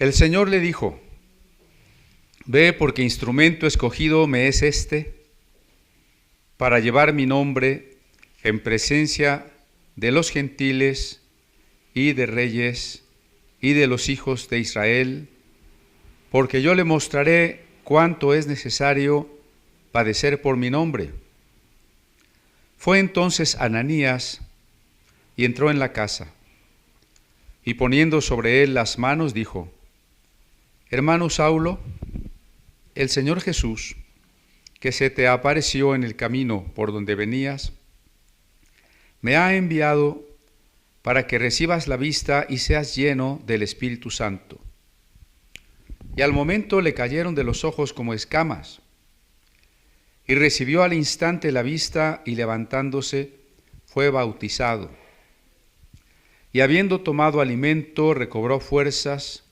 El Señor le dijo: Ve, porque instrumento escogido me es para llevar mi nombre en presencia de los gentiles y de reyes y de los hijos de Israel, porque yo le mostraré cuánto es necesario padecer por mi nombre. Fue entonces Ananías y entró en la casa, y poniendo sobre él las manos dijo: Hermano Saulo, el Señor Jesús, que se te apareció en el camino por donde venías, me ha enviado para que recibas la vista y seas lleno del Espíritu Santo. Y al momento le cayeron de los ojos como escamas, y recibió al instante la vista, y levantándose fue bautizado. Y habiendo tomado alimento, recobró fuerzas,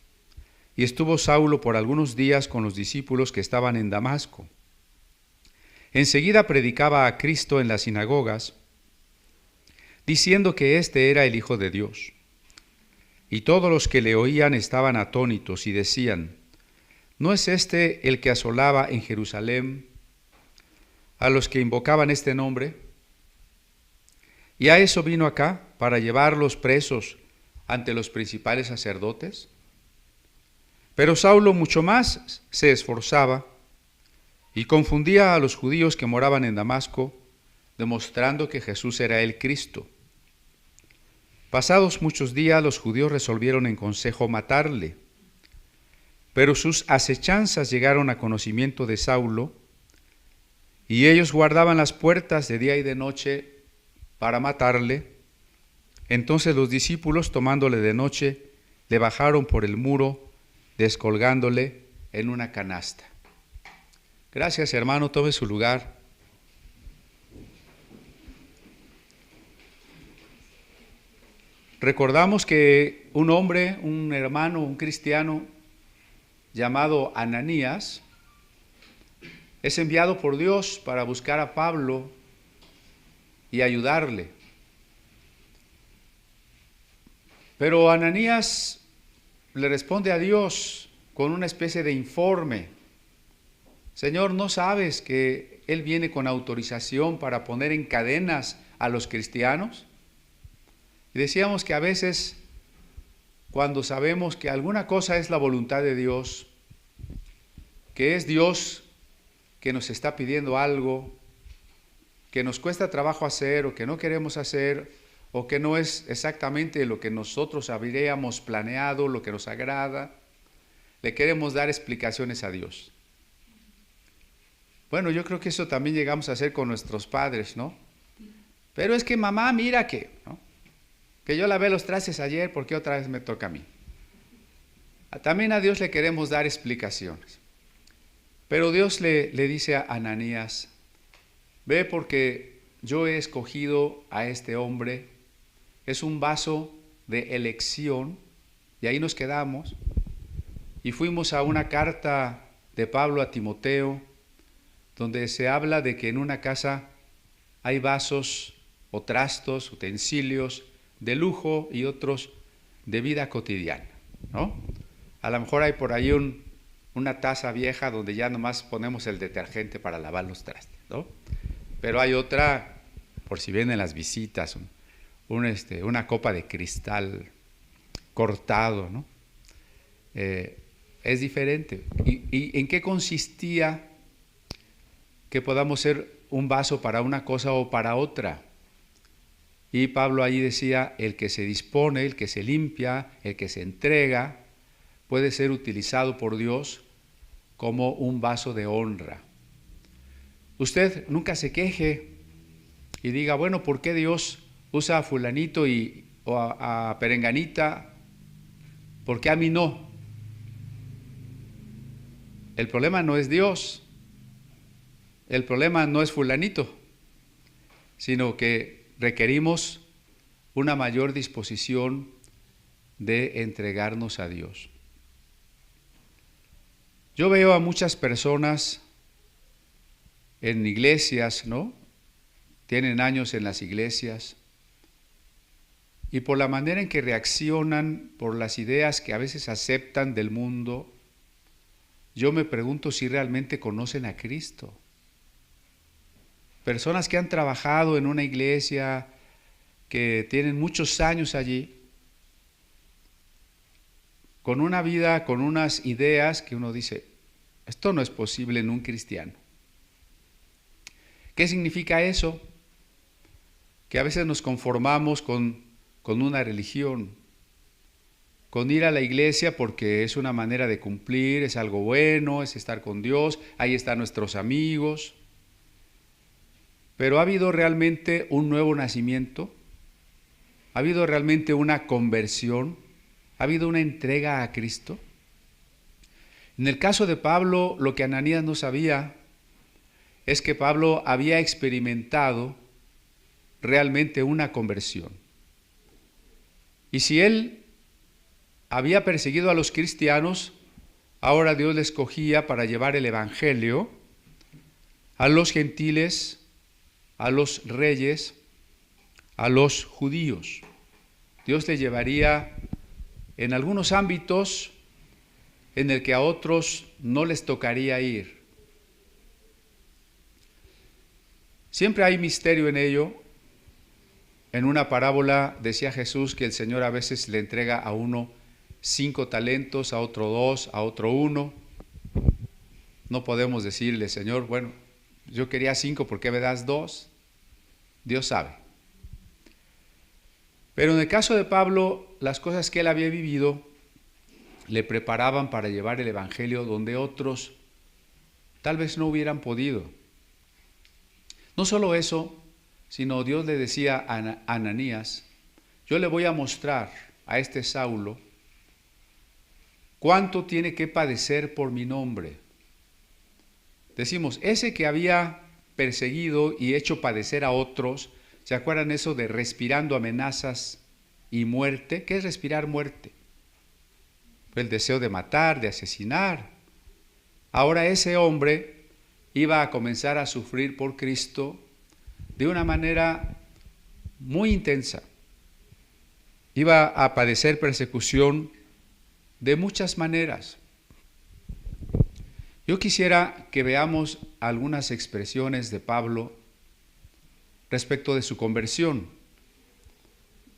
y estuvo Saulo por algunos días con los discípulos que estaban en Damasco. Enseguida predicaba a Cristo en las sinagogas, diciendo que éste era el Hijo de Dios. Y todos los que le oían estaban atónitos y decían: ¿No es este el que asolaba en Jerusalén a los que invocaban este nombre? ¿Y a eso vino acá, para llevarlos presos ante los principales sacerdotes? Pero Saulo mucho más se esforzaba y confundía a los judíos que moraban en Damasco, demostrando que Jesús era el Cristo. Pasados muchos días, los judíos resolvieron en consejo matarle, pero sus acechanzas llegaron a conocimiento de Saulo, y ellos guardaban las puertas de día y de noche para matarle. Entonces los discípulos, tomándole de noche, le bajaron por el muro, descolgándole en una canasta. Gracias, hermano, tome su lugar. Recordamos que un hombre, un hermano, un cristiano llamado Ananías es enviado por Dios para buscar a Pablo y ayudarle. Pero Ananías le responde a Dios con una especie de informe. Señor, ¿no sabes que Él viene con autorización para poner en cadenas a los cristianos? Y decíamos que a veces, cuando sabemos que alguna cosa es la voluntad de Dios, que es Dios que nos está pidiendo algo, que nos cuesta trabajo hacer o que no queremos hacer, o que no es exactamente lo que nosotros habríamos planeado, lo que nos agrada, le queremos dar explicaciones a Dios. Bueno, yo creo que eso también llegamos a hacer con nuestros padres, ¿no? Pero es que mamá, mira que, ¿no? Que yo lavé los trastes ayer, ¿por qué otra vez me toca a mí? También a Dios le queremos dar explicaciones. Pero Dios le dice a Ananías: ve, porque yo he escogido a este hombre, es un vaso de elección, y ahí nos quedamos. Y fuimos a una carta de Pablo a Timoteo, donde se habla de que en una casa hay vasos o trastos, utensilios de lujo y otros de vida cotidiana, ¿no? A lo mejor hay por ahí una taza vieja donde ya nomás ponemos el detergente para lavar los trastes, ¿no? Pero hay otra, por si vienen las visitas, una copa de cristal cortado, ¿no? Es diferente. ¿Y en qué consistía que podamos ser un vaso para una cosa o para otra? Y Pablo ahí decía: el que se dispone, el que se limpia, el que se entrega, puede ser utilizado por Dios como un vaso de honra. Usted nunca se queje y diga: bueno, ¿por qué Dios usa a fulanito o a perenganita? ¿Por qué a mí no? El problema no es Dios, el problema no es fulanito, sino que requerimos una mayor disposición de entregarnos a Dios. Yo veo a muchas personas en iglesias, ¿no? Tienen años en las iglesias, y por la manera en que reaccionan, por las ideas que a veces aceptan del mundo, yo me pregunto si realmente conocen a Cristo. Personas que han trabajado en una iglesia, que tienen muchos años allí, con una vida, con unas ideas que uno dice, esto no es posible en un cristiano. ¿Qué significa eso? Que a veces nos conformamos con una religión, con ir a la iglesia porque es una manera de cumplir, es algo bueno, es estar con Dios, ahí están nuestros amigos. Pero ¿ha habido realmente un nuevo nacimiento? ¿Ha habido realmente una conversión? ¿Ha habido una entrega a Cristo? En el caso de Pablo, lo que Ananías no sabía es que Pablo había experimentado realmente una conversión. Y si él había perseguido a los cristianos, ahora Dios le escogía para llevar el evangelio a los gentiles, a los reyes, a los judíos. Dios le llevaría en algunos ámbitos en el que a otros no les tocaría ir. Siempre hay misterio en ello. En una parábola decía Jesús que el Señor a veces le entrega a uno 5 talentos, a otro 2, a otro 1. No podemos decirle, Señor, bueno, yo quería 5, ¿por qué me das 2? Dios sabe. Pero en el caso de Pablo, las cosas que él había vivido le preparaban para llevar el evangelio donde otros tal vez no hubieran podido. No solo eso, sino Dios le decía a Ananías, yo le voy a mostrar a este Saulo cuánto tiene que padecer por mi nombre. Decimos, ese que había perseguido y hecho padecer a otros, ¿se acuerdan eso de respirando amenazas y muerte? ¿Qué es respirar muerte? El deseo de matar, de asesinar. Ahora ese hombre iba a comenzar a sufrir por Cristo de una manera muy intensa. Iba a padecer persecución de muchas maneras. Yo quisiera que veamos algunas expresiones de Pablo respecto de su conversión.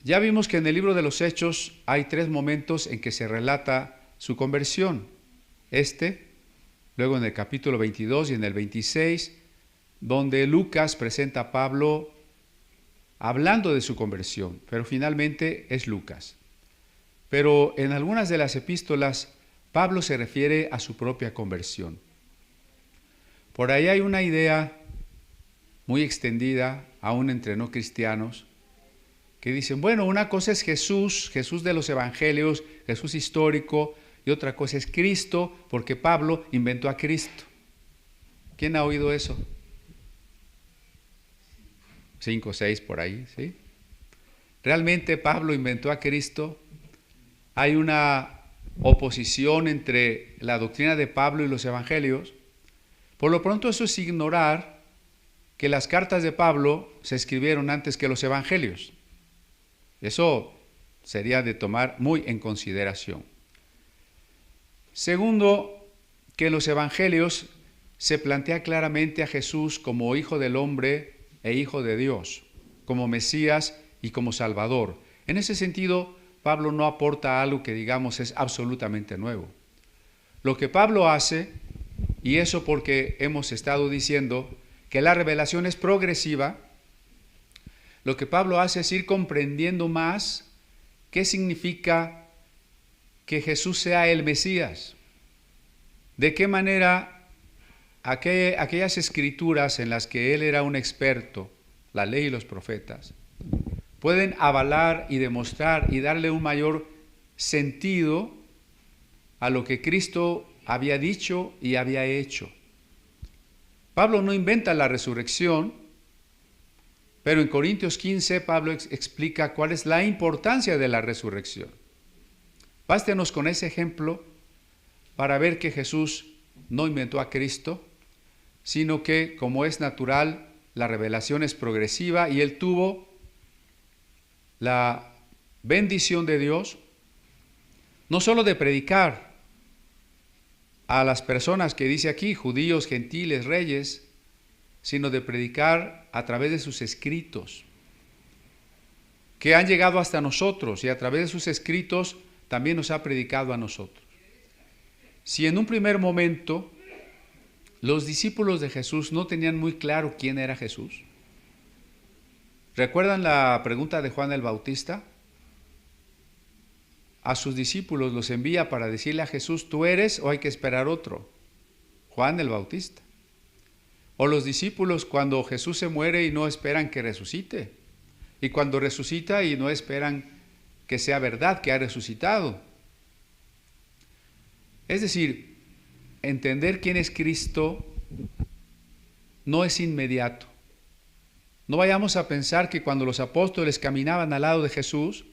Ya vimos que en el libro de los Hechos hay 3 momentos en que se relata su conversión. Luego en el capítulo 22 y en el 26, donde Lucas presenta a Pablo hablando de su conversión, pero finalmente es Lucas. Pero en algunas de las epístolas, Pablo se refiere a su propia conversión. Por ahí hay una idea muy extendida, aún entre no cristianos, que dicen, bueno, una cosa es Jesús de los evangelios, Jesús histórico, y otra cosa es Cristo, porque Pablo inventó a Cristo. ¿Quién ha oído eso? 5 o 6 por ahí, ¿sí? ¿Realmente Pablo inventó a Cristo? Hay una oposición entre la doctrina de Pablo y los evangelios. Por lo pronto eso es ignorar que las cartas de Pablo se escribieron antes que los evangelios. Eso sería de tomar muy en consideración. Segundo, que en los evangelios se plantea claramente a Jesús como hijo del hombre e hijo de Dios, como Mesías y como Salvador. En ese sentido, Pablo no aporta algo que digamos es absolutamente nuevo. Lo que Pablo hace, y eso porque hemos estado diciendo que la revelación es progresiva, lo que Pablo hace es ir comprendiendo más qué significa que Jesús sea el Mesías. De qué manera aquellas escrituras en las que él era un experto, la ley y los profetas, pueden avalar y demostrar y darle un mayor sentido a lo que Cristo había dicho y había hecho. Pablo no inventa la resurrección, pero en Corintios 15 Pablo explica cuál es la importancia de la resurrección. Bástenos con ese ejemplo para ver que Jesús no inventó a Cristo, sino que, como es natural, la revelación es progresiva y él tuvo la bendición de Dios, no solo de predicar a las personas que dice aquí, judíos, gentiles, reyes, sino de predicar a través de sus escritos, que han llegado hasta nosotros, y a través de sus escritos también nos ha predicado a nosotros. Si en un primer momento los discípulos de Jesús no tenían muy claro quién era Jesús, ¿recuerdan la pregunta de Juan el Bautista? A sus discípulos los envía para decirle a Jesús, ¿tú eres o hay que esperar otro? Juan el Bautista. O los discípulos cuando Jesús se muere y no esperan que resucite. Y cuando resucita y no esperan que sea verdad que ha resucitado. Es decir, entender quién es Cristo no es inmediato. No vayamos a pensar que cuando los apóstoles caminaban al lado de Jesús,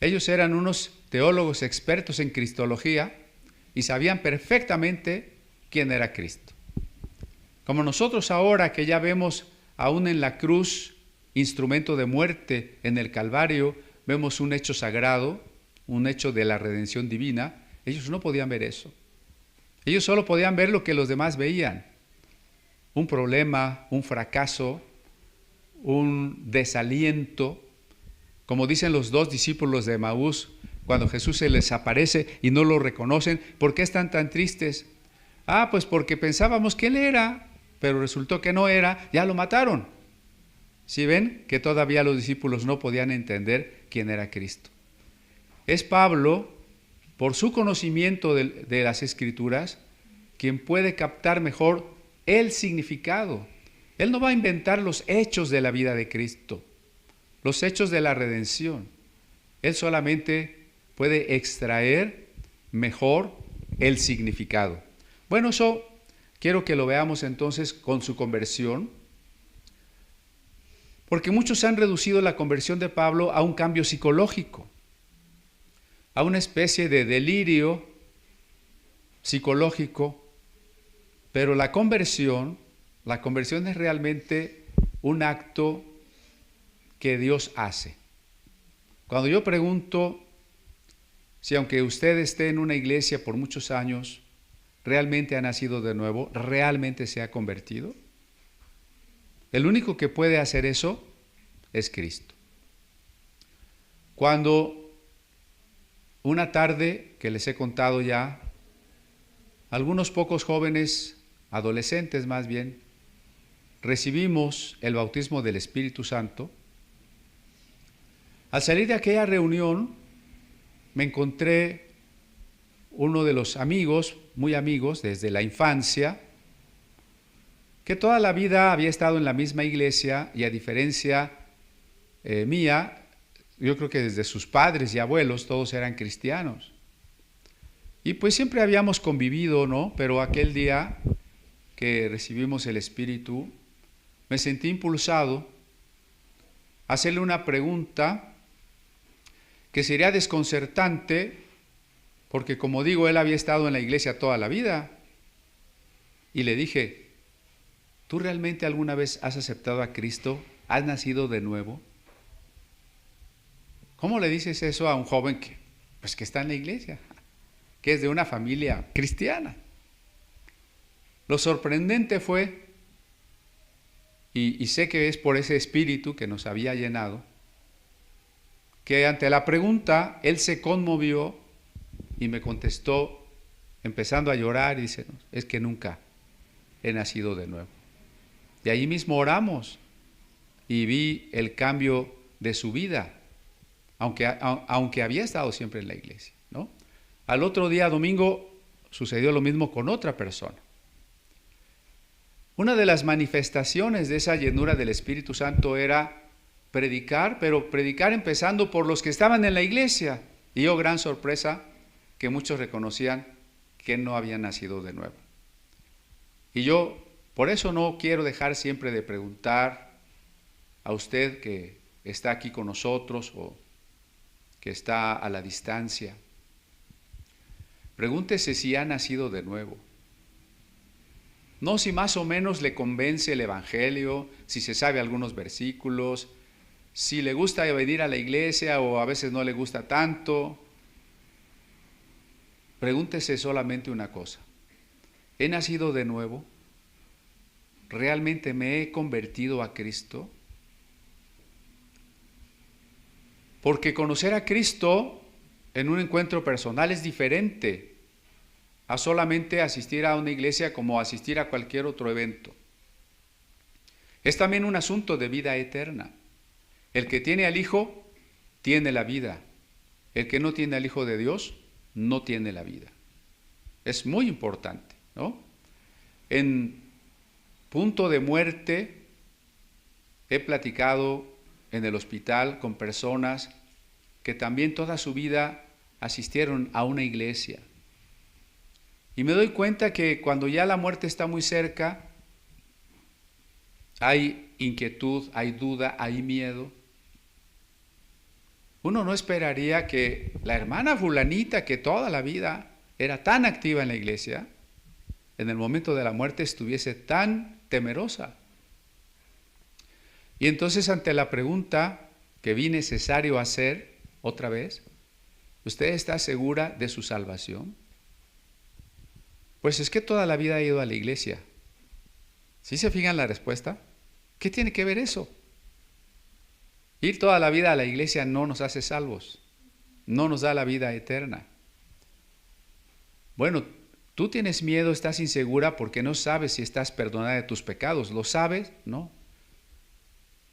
ellos eran unos teólogos expertos en cristología y sabían perfectamente quién era Cristo. Como nosotros ahora que ya vemos aún en la cruz, instrumento de muerte en el Calvario, vemos un hecho sagrado, un hecho de la redención divina, ellos no podían ver eso. Ellos solo podían ver lo que los demás veían. Un problema, un fracaso, un desaliento, como dicen los dos discípulos de Emaús, cuando Jesús se les aparece y no lo reconocen, ¿por qué están tan tristes? Pues porque pensábamos que Él era, pero resultó que no era, ya lo mataron. ¿Sí ven que todavía los discípulos no podían entender quién era Cristo? Es Pablo, por su conocimiento de las Escrituras, quien puede captar mejor el significado. Él no va a inventar los hechos de la vida de Cristo, los hechos de la redención. Él solamente puede extraer mejor el significado. Bueno, eso quiero que lo veamos entonces con su conversión, porque muchos han reducido la conversión de Pablo a un cambio psicológico, a una especie de delirio psicológico, pero la conversión es realmente un acto que Dios hace. Cuando yo pregunto si aunque usted esté en una iglesia por muchos años, realmente ha nacido de nuevo, realmente se ha convertido, el único que puede hacer eso es Cristo. Cuando una tarde, que les he contado ya, algunos pocos jóvenes, adolescentes más bien, recibimos el bautismo del Espíritu Santo, al salir de aquella reunión me encontré uno de los amigos, muy amigos desde la infancia, que toda la vida había estado en la misma iglesia y a diferencia mía, yo creo que desde sus padres y abuelos todos eran cristianos. Y pues siempre habíamos convivido, ¿no? Pero aquel día que recibimos el Espíritu, me sentí impulsado a hacerle una pregunta que sería desconcertante, porque como digo, él había estado en la iglesia toda la vida. Y le dije, ¿tú realmente alguna vez has aceptado a Cristo? ¿Has nacido de nuevo? ¿Cómo le dices eso a un joven que está en la iglesia, que es de una familia cristiana? Lo sorprendente fue, y sé que es por ese espíritu que nos había llenado, que ante la pregunta él se conmovió y me contestó, empezando a llorar, y dice, es que nunca he nacido de nuevo. Y allí mismo oramos y vi el cambio de su vida, aunque había estado siempre en la iglesia, ¿no? Al otro día, domingo, sucedió lo mismo con otra persona. Una de las manifestaciones de esa llenura del Espíritu Santo era predicar, pero predicar empezando por los que estaban en la iglesia. Y yo, gran sorpresa, que muchos reconocían que no habían nacido de nuevo. Y yo, por eso no quiero dejar siempre de preguntar a usted que está aquí con nosotros o que está a la distancia. Pregúntese si ha nacido de nuevo. No si más o menos le convence el Evangelio, si se sabe algunos versículos, si le gusta venir a la iglesia o a veces no le gusta tanto, pregúntese solamente una cosa: ¿he nacido de nuevo? ¿Realmente me he convertido a Cristo? Porque conocer a Cristo en un encuentro personal es diferente a solamente asistir a una iglesia como asistir a cualquier otro evento. Es también un asunto de vida eterna. El que tiene al Hijo tiene la vida. El que no tiene al Hijo de Dios no tiene la vida. Es muy importante, ¿no? En punto de muerte he platicado en el hospital con personas que también toda su vida asistieron a una iglesia. Y me doy cuenta que cuando ya la muerte está muy cerca, hay inquietud, hay duda, hay miedo. Uno no esperaría que la hermana fulanita, que toda la vida era tan activa en la iglesia, en el momento de la muerte estuviese tan temerosa. Y entonces, ante la pregunta que vi necesario hacer otra vez, ¿usted está segura de su salvación? Pues es que toda la vida he ido a la iglesia. ¿Sí se fijan la respuesta? ¿Qué tiene que ver eso? Ir toda la vida a la iglesia no nos hace salvos, no nos da la vida eterna. Bueno, tú tienes miedo, estás insegura porque no sabes si estás perdonada de tus pecados. ¿Lo sabes? No.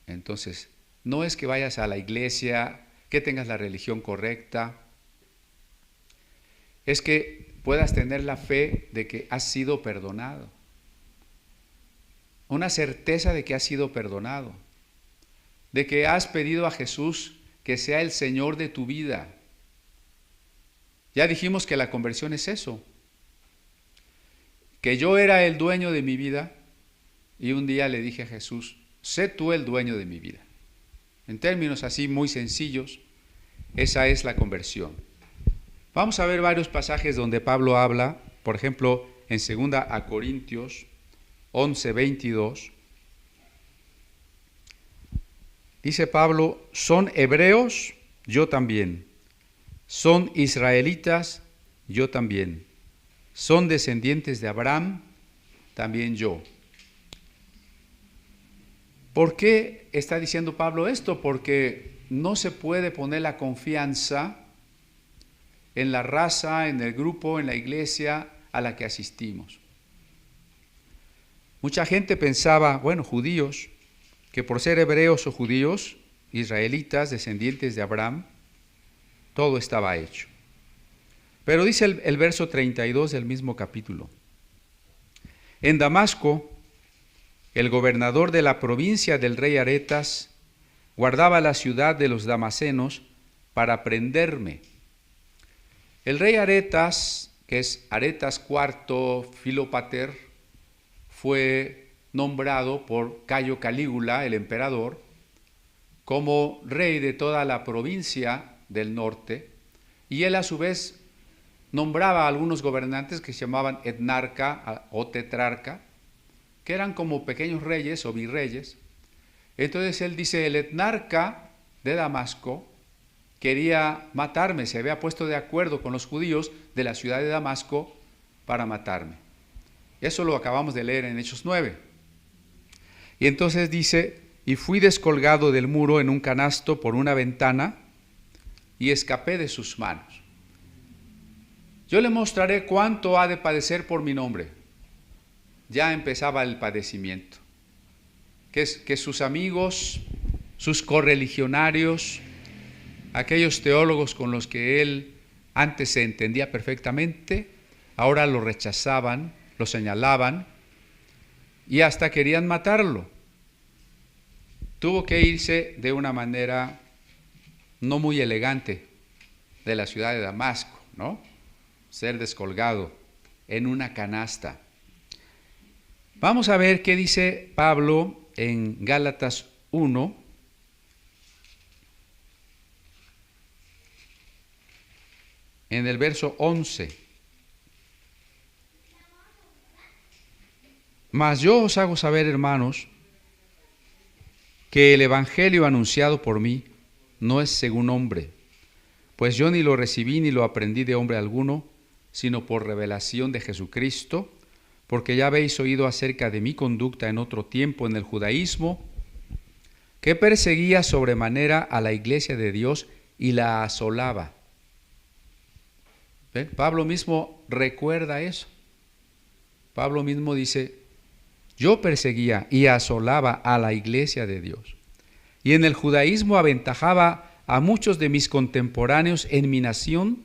Entonces, no es que vayas a la iglesia, que tengas la religión correcta, es que puedas tener la fe de que has sido perdonado. Una certeza de que has sido perdonado, de que has pedido a Jesús que sea el Señor de tu vida. Ya dijimos que la conversión es eso, que yo era el dueño de mi vida y un día le dije a Jesús: sé tú el dueño de mi vida. En términos así muy sencillos, esa es la conversión. Vamos a ver varios pasajes donde Pablo habla, por ejemplo, en 2 Corintios 11:22. Dice Pablo: son hebreos, yo también. Son israelitas, yo también. Son descendientes de Abraham, también yo. ¿Por qué está diciendo Pablo esto? Porque no se puede poner la confianza en la raza, en el grupo, en la iglesia a la que asistimos. Mucha gente pensaba, bueno, judíos, que por ser hebreos o judíos, israelitas, descendientes de Abraham, todo estaba hecho. Pero dice el verso 32 del mismo capítulo: en Damasco, el gobernador de la provincia del rey Aretas guardaba la ciudad de los damasenos para prenderme. El rey Aretas, que es Aretas IV Filópater, fue nombrado por Cayo Calígula, el emperador, como rey de toda la provincia del norte, y él a su vez nombraba a algunos gobernantes que se llamaban etnarca o tetrarca, que eran como pequeños reyes o virreyes. Entonces él dice: el etnarca de Damasco quería matarme, se había puesto de acuerdo con los judíos de la ciudad de Damasco para matarme. Eso lo acabamos de leer en Hechos 9. Y entonces dice: y fui descolgado del muro en un canasto por una ventana y escapé de sus manos. Yo le mostraré cuánto ha de padecer por mi nombre. Ya empezaba el padecimiento. Que sus amigos, sus correligionarios, aquellos teólogos con los que él antes se entendía perfectamente, ahora lo rechazaban, lo señalaban y hasta querían matarlo. Tuvo que irse de una manera no muy elegante de la ciudad de Damasco, ¿no? Ser descolgado en una canasta. Vamos a ver qué dice Pablo en Gálatas 1, en el verso 11. Mas yo os hago saber, hermanos, que el evangelio anunciado por mí no es según hombre, pues yo ni lo recibí ni lo aprendí de hombre alguno, sino por revelación de Jesucristo, porque ya habéis oído acerca de mi conducta en otro tiempo en el judaísmo, que perseguía sobremanera a la iglesia de Dios y la asolaba. ¿Ven? Pablo mismo recuerda eso. Pablo mismo dice, yo perseguía y asolaba a la iglesia de Dios. Y en el judaísmo aventajaba a muchos de mis contemporáneos en mi nación,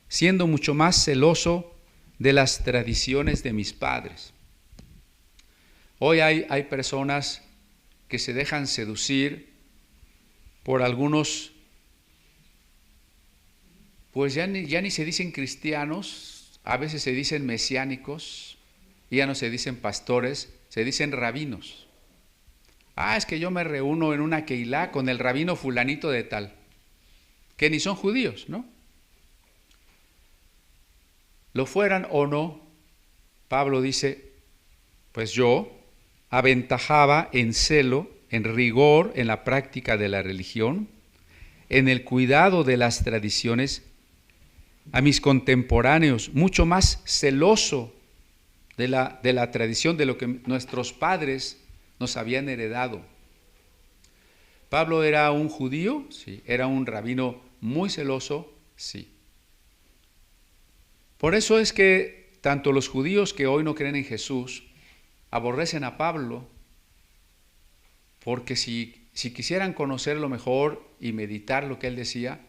siendo mucho más celoso de las tradiciones de mis padres. Hoy hay personas que se dejan seducir por algunos, pues ya ni se dicen cristianos, a veces se dicen mesiánicos, ya no se dicen pastores, se dicen rabinos. Es que yo me reúno en una keilá con el rabino fulanito de tal, que ni son judíos, ¿no? Lo fueran o no, Pablo dice, pues yo aventajaba en celo, en rigor, en la práctica de la religión, en el cuidado de las tradiciones, a mis contemporáneos, mucho más celoso de la tradición, de lo que nuestros padres nos habían heredado. Pablo era un judío, sí, era un rabino muy celoso, sí. Por eso es que tanto los judíos que hoy no creen en Jesús aborrecen a Pablo, porque si quisieran conocerlo mejor y meditar lo que él decía,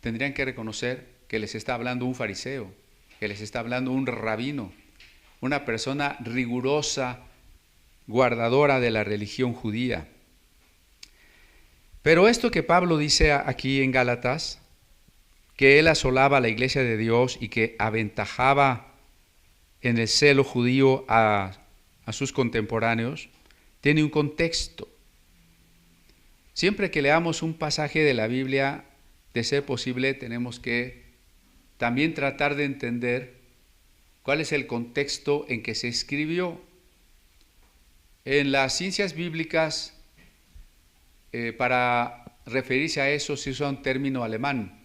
tendrían que reconocer que les está hablando un fariseo, que les está hablando un rabino, una persona rigurosa, guardadora de la religión judía. Pero esto que Pablo dice aquí en Gálatas, que él asolaba a la iglesia de Dios y que aventajaba en el celo judío a sus contemporáneos, tiene un contexto. Siempre que leamos un pasaje de la Biblia, de ser posible, tenemos que también tratar de entender cuál es el contexto en que se escribió. En las ciencias bíblicas, para referirse a eso, se usa un término alemán,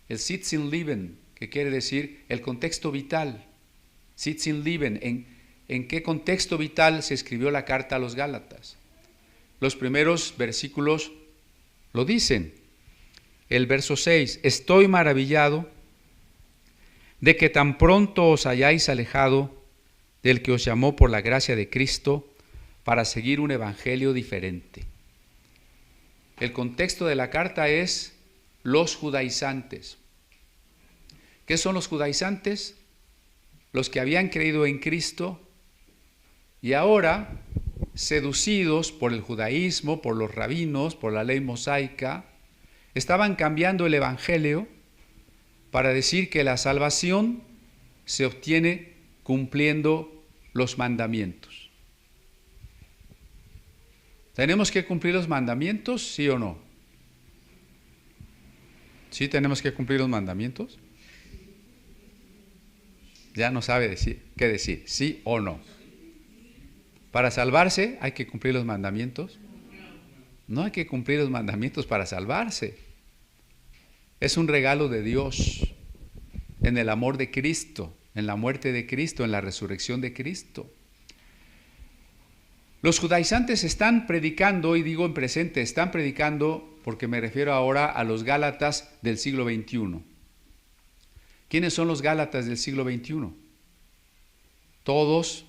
el Sitzenleben, que quiere decir el contexto vital. Sitzenleben, ¿en qué contexto vital se escribió la carta a los Gálatas? Los primeros versículos lo dicen. El verso 6, estoy maravillado de que tan pronto os hayáis alejado del que os llamó por la gracia de Cristo para seguir un evangelio diferente. El contexto de la carta es los judaizantes. ¿Qué son los judaizantes? Los que habían creído en Cristo y ahora, seducidos por el judaísmo, por los rabinos, por la ley mosaica, estaban cambiando el evangelio para decir que la salvación se obtiene cumpliendo los mandamientos. ¿Tenemos que cumplir los mandamientos, sí o no? ¿Sí tenemos que cumplir los mandamientos? Ya no sabe qué decir, sí o no. Para salvarse hay que cumplir los mandamientos. No hay que cumplir los mandamientos para salvarse. Es un regalo de Dios en el amor de Cristo, en la muerte de Cristo, en la resurrección de Cristo. Los judaizantes están predicando, y digo en presente, están predicando porque me refiero ahora a los Gálatas del siglo XXI. ¿Quiénes son los Gálatas del siglo XXI? Todos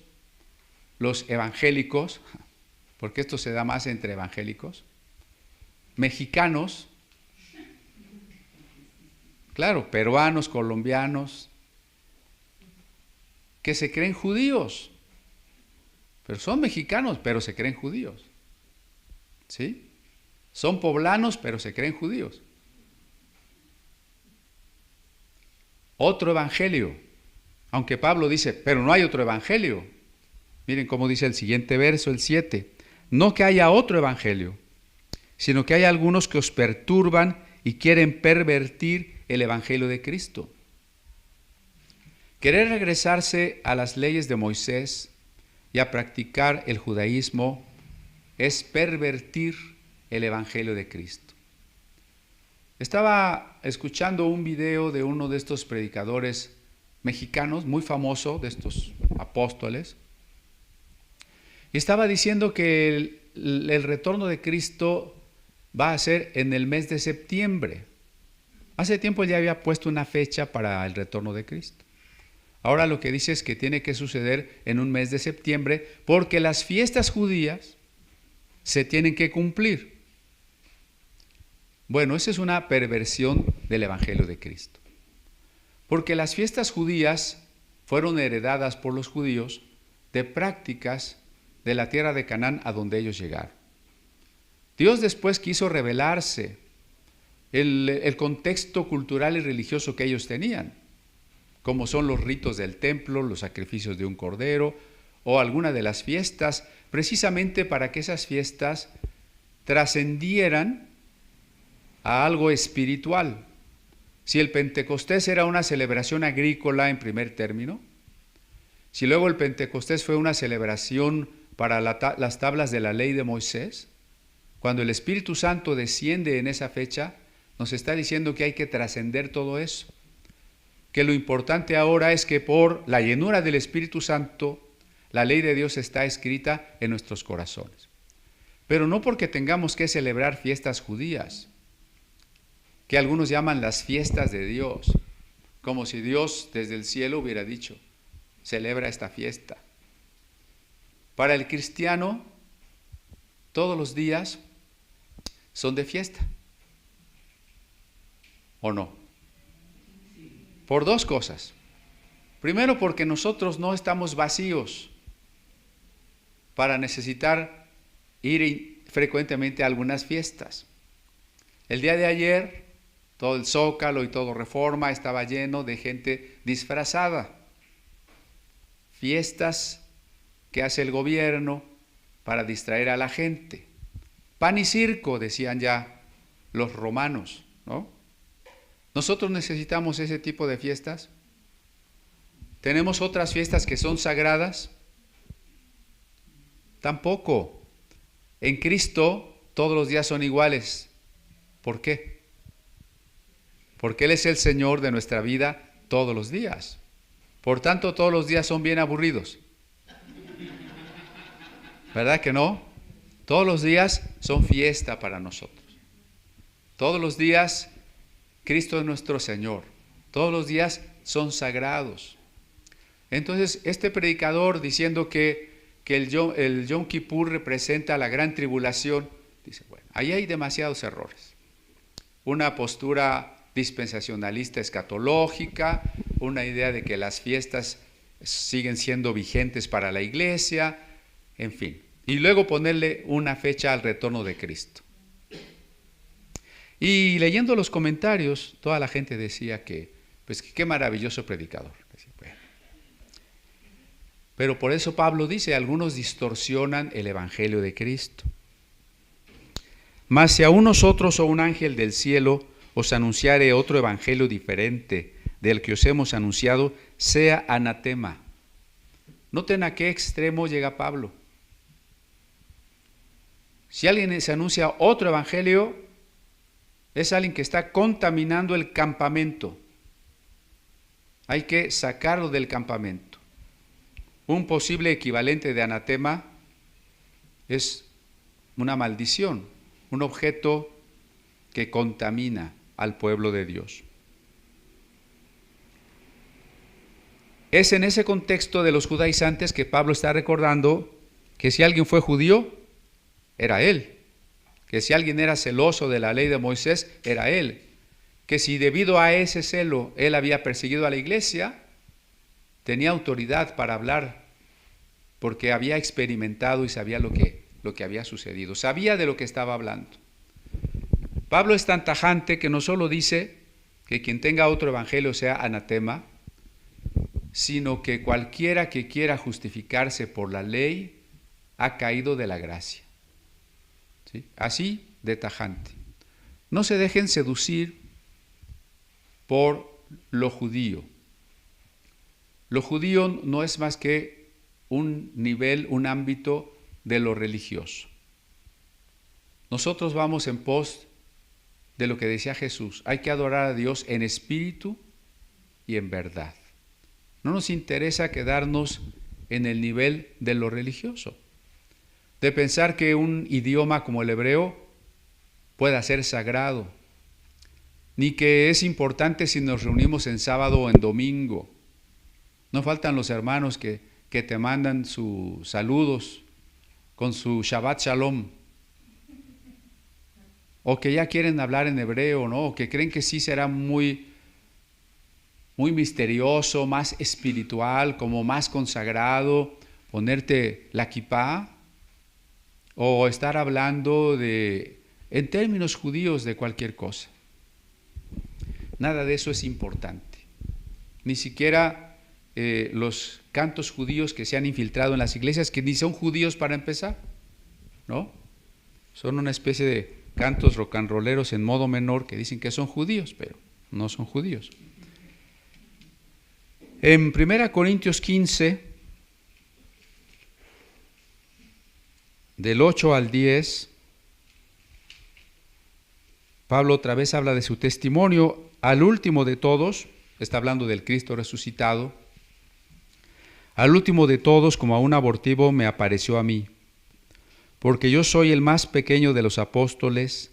los evangélicos, porque esto se da más entre evangélicos, mexicanos, claro, peruanos, colombianos, que se creen judíos, pero son mexicanos, pero se creen judíos, ¿sí? Son poblanos, pero se creen judíos. Otro evangelio, aunque Pablo dice, pero no hay otro evangelio. Miren cómo dice el siguiente verso, el 7. No que haya otro evangelio, sino que hay algunos que os perturban y quieren pervertir el evangelio de Cristo. Querer regresarse a las leyes de Moisés y a practicar el judaísmo es pervertir el Evangelio de Cristo. Estaba escuchando un video de uno de estos predicadores mexicanos, muy famoso, de estos apóstoles, y estaba diciendo que el retorno de Cristo va a ser en el mes de septiembre. Hace tiempo ya había puesto una fecha para el retorno de Cristo. Ahora lo que dice es que tiene que suceder en un mes de septiembre porque las fiestas judías se tienen que cumplir. Bueno, esa es una perversión del Evangelio de Cristo. Porque las fiestas judías fueron heredadas por los judíos de prácticas de la tierra de Canaán a donde ellos llegaron. Dios después quiso revelarse el contexto cultural y religioso que ellos tenían, como son los ritos del templo, los sacrificios de un cordero o alguna de las fiestas, precisamente para que esas fiestas trascendieran a algo espiritual. Si el Pentecostés era una celebración agrícola en primer término, si luego el Pentecostés fue una celebración para las tablas de la ley de Moisés, cuando el Espíritu Santo desciende en esa fecha, nos está diciendo que hay que trascender todo eso, que lo importante ahora es que por la llenura del Espíritu Santo, la ley de Dios está escrita en nuestros corazones. Pero no porque tengamos que celebrar fiestas judías, que algunos llaman las fiestas de Dios, como si Dios desde el cielo hubiera dicho, celebra esta fiesta. Para el cristiano, todos los días son de fiesta, ¿o no? Por dos cosas. Primero, porque nosotros no estamos vacíos para necesitar ir frecuentemente a algunas fiestas. El día de ayer, todo el Zócalo y todo Reforma estaba lleno de gente disfrazada. Fiestas que hace el gobierno para distraer a la gente. Pan y circo, decían ya los romanos, ¿no? ¿Nosotros necesitamos ese tipo de fiestas? ¿Tenemos otras fiestas que son sagradas? Tampoco. En Cristo todos los días son iguales. ¿Por qué? Porque Él es el Señor de nuestra vida todos los días. Por tanto, todos los días son bien aburridos. ¿Verdad que no? Todos los días son fiesta para nosotros. Todos los días Cristo es nuestro Señor. Todos los días son sagrados. Entonces, este predicador diciendo que el Yom Kippur representa la gran tribulación, dice, bueno, ahí hay demasiados errores. Una postura dispensacionalista escatológica, una idea de que las fiestas siguen siendo vigentes para la iglesia, en fin. Y luego ponerle una fecha al retorno de Cristo. Y leyendo los comentarios, toda la gente decía que, pues qué maravilloso predicador. Bueno. Pero por eso Pablo dice, algunos distorsionan el Evangelio de Cristo. Mas si aún nosotros o un ángel del cielo os anunciare otro evangelio diferente del que os hemos anunciado, sea anatema. Noten a qué extremo llega Pablo. Si alguien se anuncia otro evangelio, es alguien que está contaminando el campamento. Hay que sacarlo del campamento. Un posible equivalente de anatema es una maldición, un objeto que contamina al pueblo de Dios. Es en ese contexto de los judaizantes que Pablo está recordando que si alguien fue judío, era él. Que si alguien era celoso de la ley de Moisés, era él. Que si debido a ese celo él había perseguido a la iglesia, tenía autoridad para hablar, porque había experimentado y sabía lo que había sucedido. Sabía de lo que estaba hablando. Pablo es tan tajante que no solo dice que quien tenga otro evangelio sea anatema, sino que cualquiera que quiera justificarse por la ley ha caído de la gracia. ¿Sí? Así de tajante. No se dejen seducir por lo judío. Lo judío no es más que un nivel, un ámbito de lo religioso. nosotros vamos en pos de lo que decía Jesús. Hay que adorar a Dios en espíritu y en verdad. No nos interesa quedarnos en el nivel de lo religioso, de pensar que un idioma como el hebreo pueda ser sagrado, ni que es importante si nos reunimos en sábado o en domingo. No faltan los hermanos que te mandan sus saludos con su Shabbat Shalom, o que ya quieren hablar en hebreo, ¿no? O que creen que sí será muy misterioso, más espiritual, como más consagrado, ponerte la kipá, o estar hablando en términos judíos de cualquier cosa. Nada de eso es importante. Ni siquiera los cantos judíos que se han infiltrado en las iglesias, que ni son judíos para empezar, ¿no? Son una especie de cantos rock and rolleros en modo menor que dicen que son judíos, pero no son judíos. En 1 Corintios 15, del 8 al 10, Pablo otra vez habla de su testimonio. Al último de todos, está hablando del Cristo resucitado, al último de todos, como a un abortivo, me apareció a mí, porque yo soy el más pequeño de los apóstoles,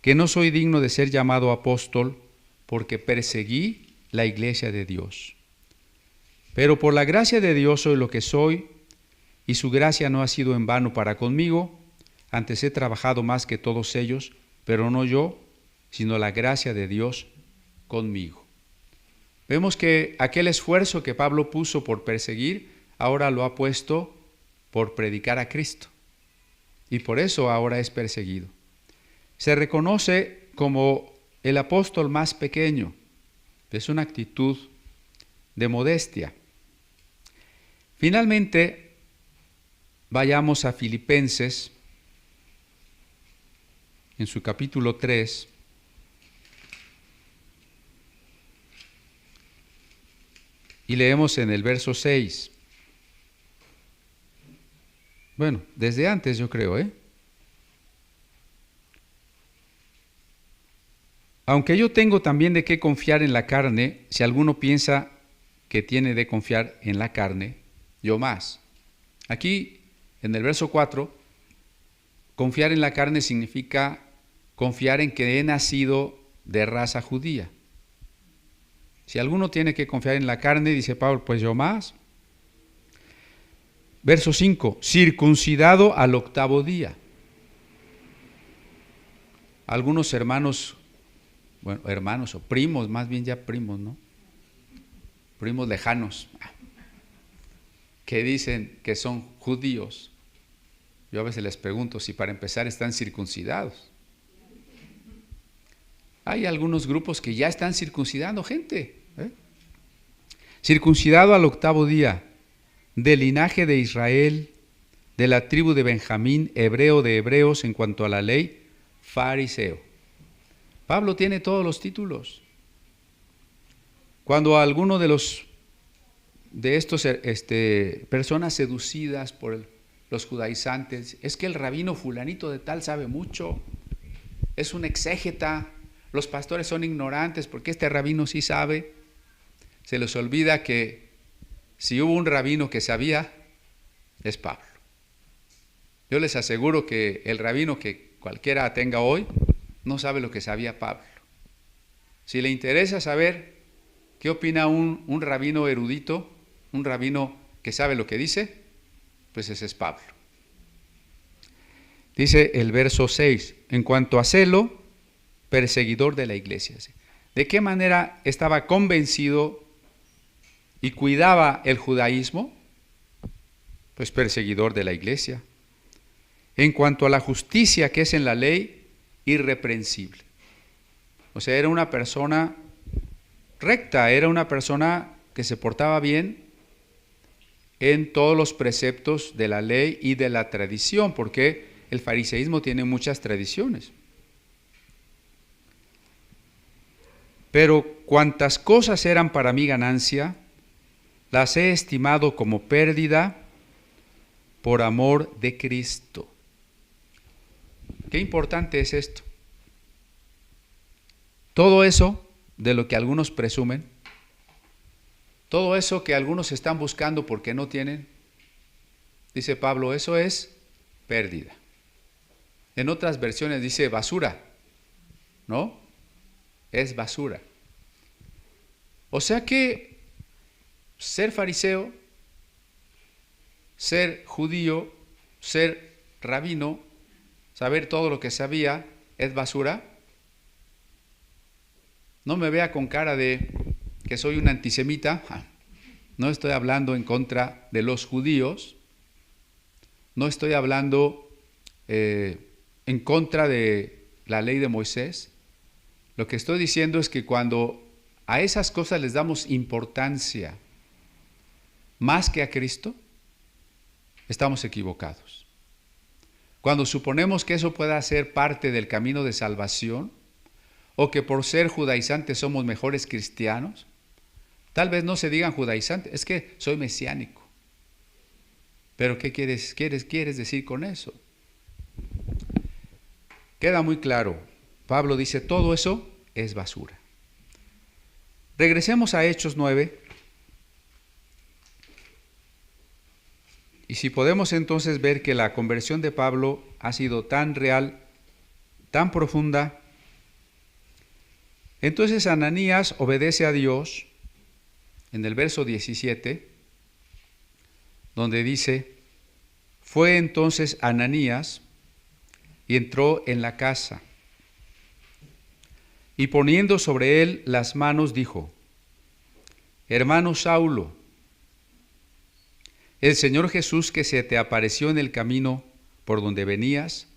que no soy digno de ser llamado apóstol, porque perseguí la iglesia de Dios. Pero por la gracia de Dios soy lo que soy, y su gracia no ha sido en vano para conmigo. Antes he trabajado más que todos ellos, pero no yo, sino la gracia de Dios conmigo. Vemos que aquel esfuerzo que Pablo puso por perseguir, ahora lo ha puesto por predicar a Cristo. Y por eso ahora es perseguido. Se reconoce como el apóstol más pequeño. Es una actitud de modestia. Finalmente, vayamos a Filipenses, en su capítulo 3, y leemos en el verso 6. Bueno, desde antes yo creo, Aunque yo tengo también de qué confiar en la carne, si alguno piensa que tiene de confiar en la carne, yo más. Aquí, en el verso 4, confiar en la carne significa confiar en que he nacido de raza judía. Si alguno tiene que confiar en la carne, dice Pablo, pues yo más. Verso 5, circuncidado al 8º día. Algunos hermanos, bueno, hermanos o primos, más bien ya primos, ¿no? Primos lejanos, que dicen que son judíos. Yo a veces les pregunto si para empezar están circuncidados. Hay algunos grupos que ya están circuncidando gente. Circuncidado al 8º día, del linaje de Israel, de la tribu de Benjamín, hebreo de hebreos en cuanto a la ley, fariseo. Pablo tiene todos los títulos. Cuando alguno de estos personas seducidas por los judaizantes, es que el rabino fulanito de tal sabe mucho, es un exégeta, los pastores son ignorantes porque este rabino sí sabe, se les olvida que si hubo un rabino que sabía, es Pablo. Yo les aseguro que el rabino que cualquiera tenga hoy no sabe lo que sabía Pablo. Si le interesa saber qué opina un rabino erudito, un rabino que sabe lo que dice, pues ese es Pablo. Dice el verso 6, en cuanto a celo, perseguidor de la iglesia. ¿De qué manera estaba convencido y cuidaba el judaísmo? Pues perseguidor de la iglesia. En cuanto a la justicia que es en la ley, irreprensible. O sea, era una persona recta, era una persona que se portaba bien en todos los preceptos de la ley y de la tradición, porque el fariseísmo tiene muchas tradiciones. Pero cuantas cosas eran para mí ganancia, las he estimado como pérdida por amor de Cristo. qué importante es esto. Todo eso de lo que algunos presumen, todo eso que algunos están buscando porque no tienen, dice Pablo, eso es pérdida. En otras versiones dice basura, ¿no? Es basura. O sea que ser fariseo, ser judío, ser rabino, saber todo lo que sabía, es basura. No me vea con cara de que soy un antisemita. No estoy hablando en contra de los judíos. No estoy hablando en contra de la ley de Moisés. Lo que estoy diciendo es que cuando a esas cosas les damos importancia más que a Cristo, estamos equivocados. Cuando suponemos que eso pueda ser parte del camino de salvación, o que por ser judaizantes somos mejores cristianos, tal vez no se digan judaizantes, es que soy mesiánico. Pero ¿qué quieres decir con eso? Queda muy claro. Pablo dice, todo eso es basura. Regresemos a Hechos 9. Y si podemos entonces ver que la conversión de Pablo ha sido tan real, tan profunda, entonces Ananías obedece a Dios en el verso 17, donde dice, fue entonces Ananías y entró en la casa, y poniendo sobre él las manos dijo, hermano Saulo, el Señor Jesús que se te apareció en el camino por donde venías,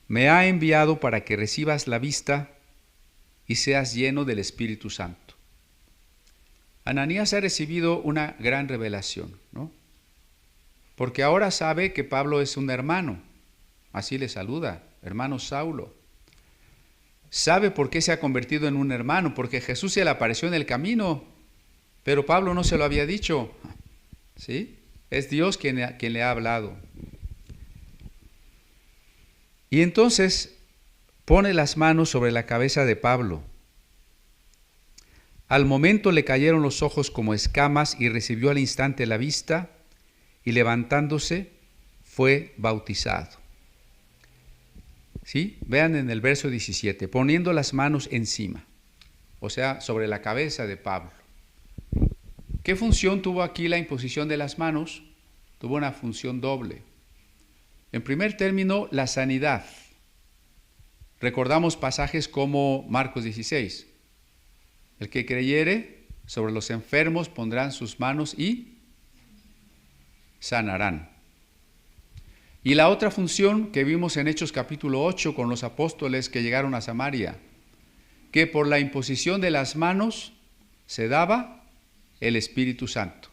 me ha enviado para que recibas la vista y seas lleno del Espíritu Santo. Ananías ha recibido una gran revelación, ¿no? Porque ahora sabe que Pablo es un hermano, así le saluda, hermano Saulo. Sabe por qué se ha convertido en un hermano, porque Jesús se le apareció en el camino, pero Pablo no se lo había dicho, ¿sí? Es Dios quien le ha hablado. Y entonces pone las manos sobre la cabeza de Pablo. Al momento le cayeron los ojos como escamas y recibió al instante la vista y levantándose fue bautizado. ¿Sí? Vean en el verso 17, poniendo las manos encima, o sea, sobre la cabeza de Pablo. ¿Qué función tuvo aquí la imposición de las manos? Tuvo una función doble. En primer término, la sanidad. Recordamos pasajes como Marcos 16. El que creyere, sobre los enfermos pondrán sus manos y sanarán. Y la otra función que vimos en Hechos capítulo 8 con los apóstoles que llegaron a Samaria, que por la imposición de las manos se daba el Espíritu Santo.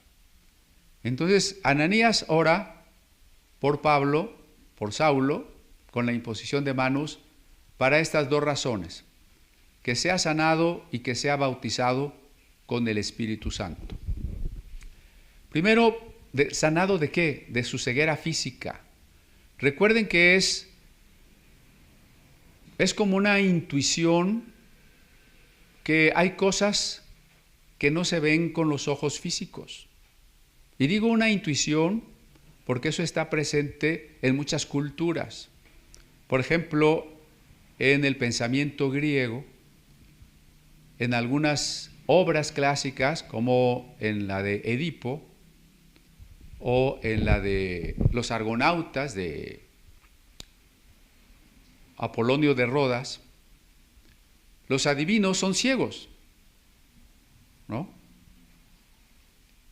Entonces, Ananías ora por Pablo, por Saulo, con la imposición de manos, para estas dos razones, que sea sanado y que sea bautizado con el Espíritu Santo. Primero, ¿sanado de qué? De su ceguera física. Recuerden que es como una intuición, que hay cosas que no se ven con los ojos físicos. Y digo una intuición porque eso está presente en muchas culturas. Por ejemplo, en el pensamiento griego, en algunas obras clásicas, como en la de Edipo, o en la de los argonautas de Apolonio de Rodas, los adivinos son ciegos, ¿no?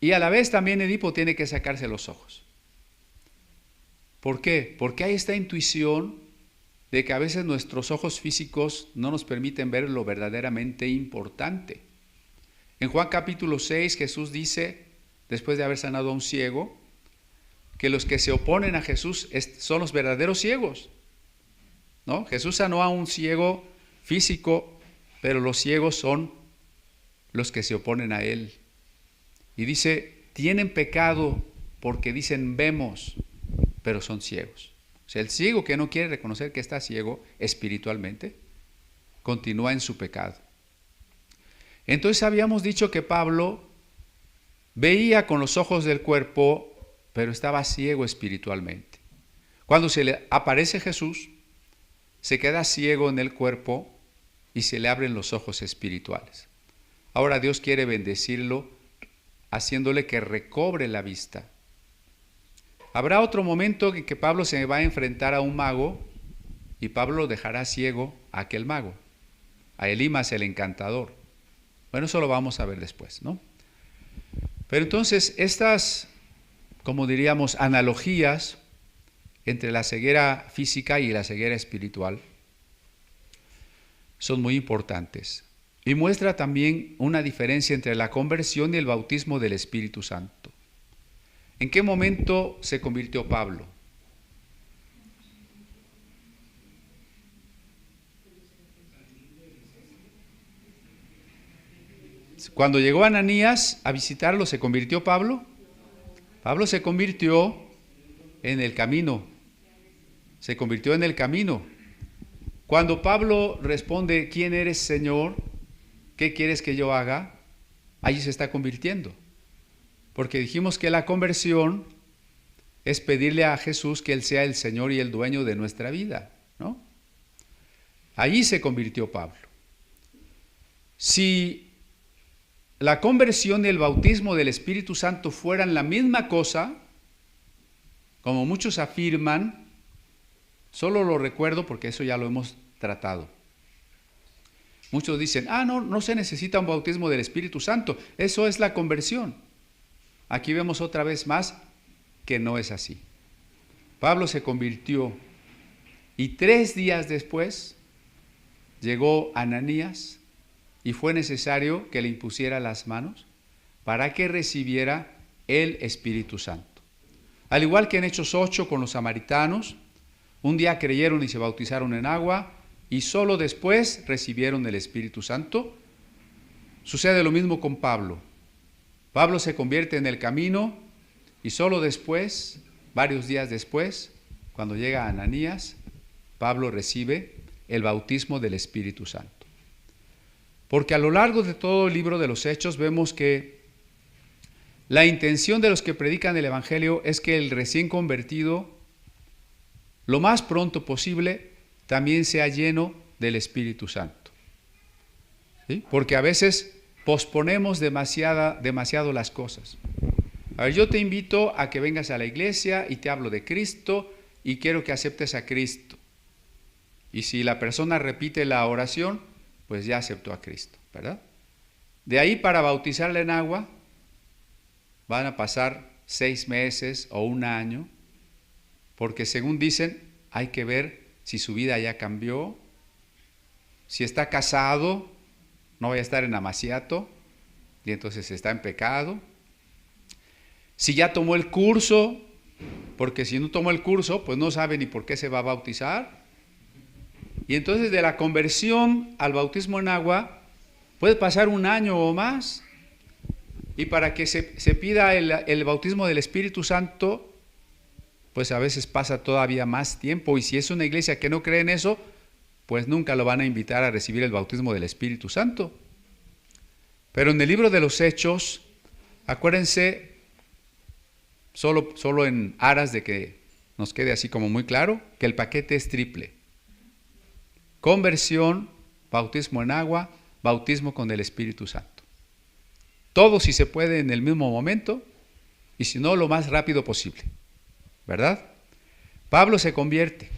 Y a la vez también Edipo tiene que sacarse los ojos. ¿Por qué? Porque hay esta intuición de que a veces nuestros ojos físicos no nos permiten ver lo verdaderamente importante. En Juan capítulo 6 Jesús dice, después de haber sanado a un ciego, que los que se oponen a Jesús son los verdaderos ciegos, ¿no? Jesús sanó a un ciego físico, pero los ciegos son los que se oponen a él. Y dice, tienen pecado porque dicen vemos, pero son ciegos. O sea, el ciego que no quiere reconocer que está ciego espiritualmente, continúa en su pecado. Entonces habíamos dicho que Pablo veía con los ojos del cuerpo, pero estaba ciego espiritualmente. Cuando se le aparece Jesús, se queda ciego en el cuerpo y se le abren los ojos espirituales. Ahora Dios quiere bendecirlo, haciéndole que recobre la vista. Habrá otro momento en que Pablo se va a enfrentar a un mago y Pablo lo dejará ciego a aquel mago, a Elimas el encantador. Bueno, eso lo vamos a ver después, ¿no? Pero entonces estas, como diríamos, analogías entre la ceguera física y la ceguera espiritual son muy importantes. Y muestra también una diferencia entre la conversión y el bautismo del Espíritu Santo. ¿En qué momento se convirtió Pablo? Cuando llegó Ananías a visitarlo, ¿se convirtió Pablo? Pablo se convirtió en el camino. Se convirtió en el camino. Cuando Pablo responde, ¿quién eres, Señor? ¿Qué quieres que yo haga? Allí se está convirtiendo. Porque dijimos que la conversión es pedirle a Jesús que Él sea el Señor y el dueño de nuestra vida, ¿no? Allí se convirtió Pablo. Si la conversión y el bautismo del Espíritu Santo fueran la misma cosa, como muchos afirman, solo lo recuerdo porque eso ya lo hemos tratado. Muchos dicen, no se necesita un bautismo del Espíritu Santo, eso es la conversión. Aquí vemos otra vez más que no es así. Pablo se convirtió y 3 días después llegó Ananías y fue necesario que le impusiera las manos para que recibiera el Espíritu Santo. Al igual que en Hechos 8 con los samaritanos, un día creyeron y se bautizaron en agua y solo después recibieron el Espíritu Santo. Sucede lo mismo con Pablo. Pablo se convierte en el camino y solo después, varios días después, cuando llega Ananías, Pablo recibe el bautismo del Espíritu Santo. Porque a lo largo de todo el libro de los Hechos vemos que la intención de los que predican el Evangelio es que el recién convertido, lo más pronto posible, también sea lleno del Espíritu Santo. ¿Sí? Porque a veces posponemos demasiado las cosas. A ver, yo te invito a que vengas a la iglesia y te hablo de Cristo y quiero que aceptes a Cristo. Y si la persona repite la oración, pues ya aceptó a Cristo, ¿verdad? De ahí para bautizarle en agua van a pasar 6 meses o 1 año, porque según dicen, hay que ver si su vida ya cambió, si está casado, no vaya a estar en amaciato y entonces está en pecado. Si ya tomó el curso, porque si no tomó el curso, pues no sabe ni por qué se va a bautizar. Y entonces de la conversión al bautismo en agua puede pasar 1 año o más. Y para que se pida el bautismo del Espíritu Santo, pues a veces pasa todavía más tiempo. Y si es una iglesia que no cree en eso, pues nunca lo van a invitar a recibir el bautismo del Espíritu Santo. Pero en el libro de los Hechos, acuérdense, solo en aras de que nos quede así como muy claro, que el paquete es triple. Conversión, bautismo en agua, bautismo con el Espíritu Santo. Todo si se puede en el mismo momento y si no, lo más rápido posible. ¿Verdad? Pablo se convierte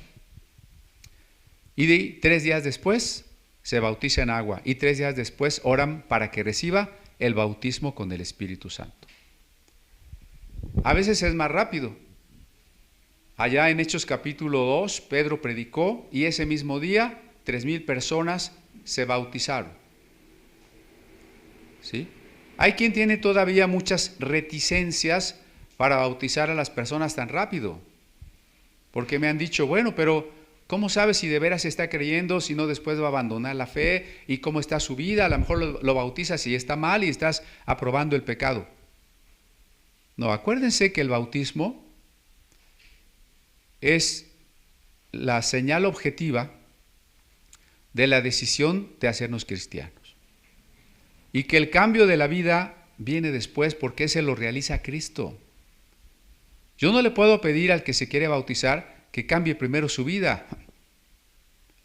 y 3 días después se bautiza en agua y 3 días después oran para que reciba el bautismo con el Espíritu Santo. A veces es más rápido. Allá en Hechos capítulo 2, Pedro predicó y ese mismo día 3,000 personas se bautizaron. ¿Sí? Hay quien tiene todavía muchas reticencias para bautizar a las personas tan rápido. Porque me han dicho, bueno, pero ¿cómo sabes si de veras está creyendo, si no después va a abandonar la fe? ¿Y cómo está su vida? A lo mejor lo bautizas y está mal y estás aprobando el pecado. No, acuérdense que el bautismo es la señal objetiva de la decisión de hacernos cristianos. Y que el cambio de la vida viene después porque ese lo realiza Cristo. Yo no le puedo pedir al que se quiere bautizar que cambie primero su vida.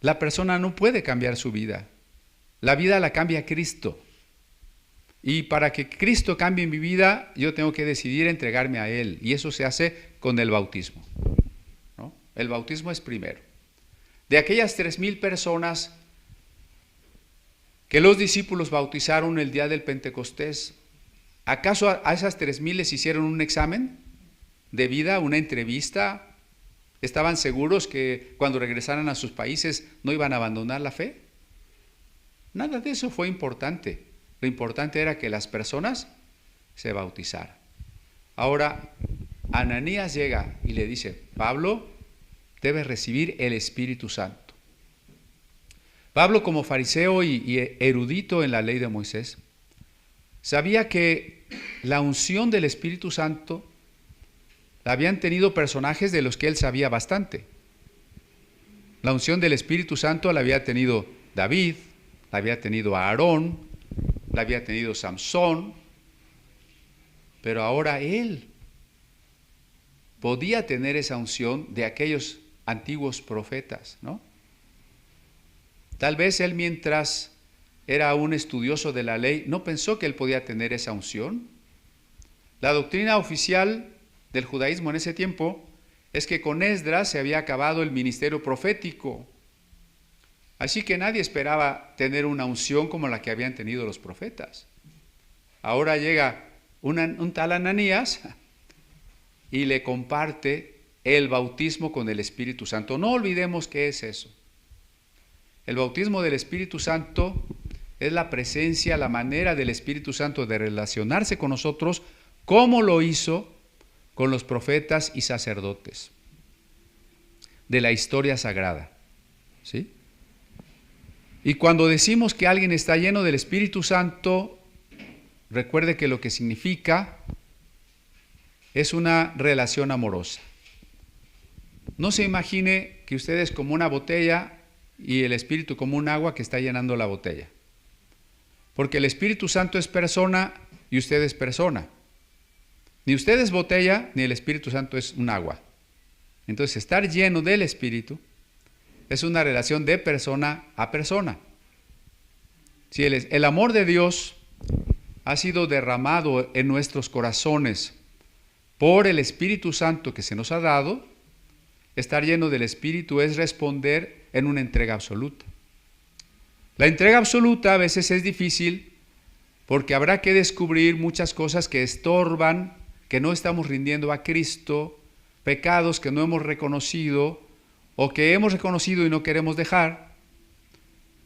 La persona no puede cambiar su vida. La vida la cambia Cristo. Y para que Cristo cambie mi vida, yo tengo que decidir entregarme a Él. Y eso se hace con el bautismo, ¿no? El bautismo es primero. De aquellas 3,000 personas que los discípulos bautizaron el día del Pentecostés, ¿acaso a esas 3,000 les hicieron un examen de vida, una entrevista? ¿Estaban seguros que cuando regresaran a sus países no iban a abandonar la fe? Nada de eso fue importante. Lo importante era que las personas se bautizaran. Ahora, Ananías llega y le dice, Pablo, debes recibir el Espíritu Santo. Pablo, como fariseo y erudito en la ley de Moisés, sabía que la unción del Espíritu Santo la habían tenido personajes de los que él sabía bastante. La unción del Espíritu Santo la había tenido David, la había tenido Aarón, la había tenido Samson, pero ahora él podía tener esa unción de aquellos antiguos profetas, ¿no? Tal vez él, mientras era un estudioso de la ley, no pensó que él podía tener esa unción. La doctrina oficial del judaísmo en ese tiempo es que con Esdras se había acabado el ministerio profético. Así que nadie esperaba tener una unción como la que habían tenido los profetas. Ahora llega un tal Ananías y le comparte el bautismo con el Espíritu Santo. No olvidemos qué es eso. El bautismo del Espíritu Santo es la presencia, la manera del Espíritu Santo de relacionarse con nosotros, como lo hizo con los profetas y sacerdotes de la historia sagrada, ¿sí? Y cuando decimos que alguien está lleno del Espíritu Santo, recuerde que lo que significa es una relación amorosa. No se imagine que usted es como una botella y el Espíritu como un agua que está llenando la botella. Porque el Espíritu Santo es persona y usted es persona. Ni usted es botella, ni el Espíritu Santo es un agua. Entonces, estar lleno del Espíritu es una relación de persona a persona. Si el amor de Dios ha sido derramado en nuestros corazones por el Espíritu Santo que se nos ha dado, estar lleno del Espíritu es responder en una entrega absoluta. La entrega absoluta a veces es difícil porque habrá que descubrir muchas cosas que estorban, que no estamos rindiendo a Cristo, pecados que no hemos reconocido o que hemos reconocido y no queremos dejar.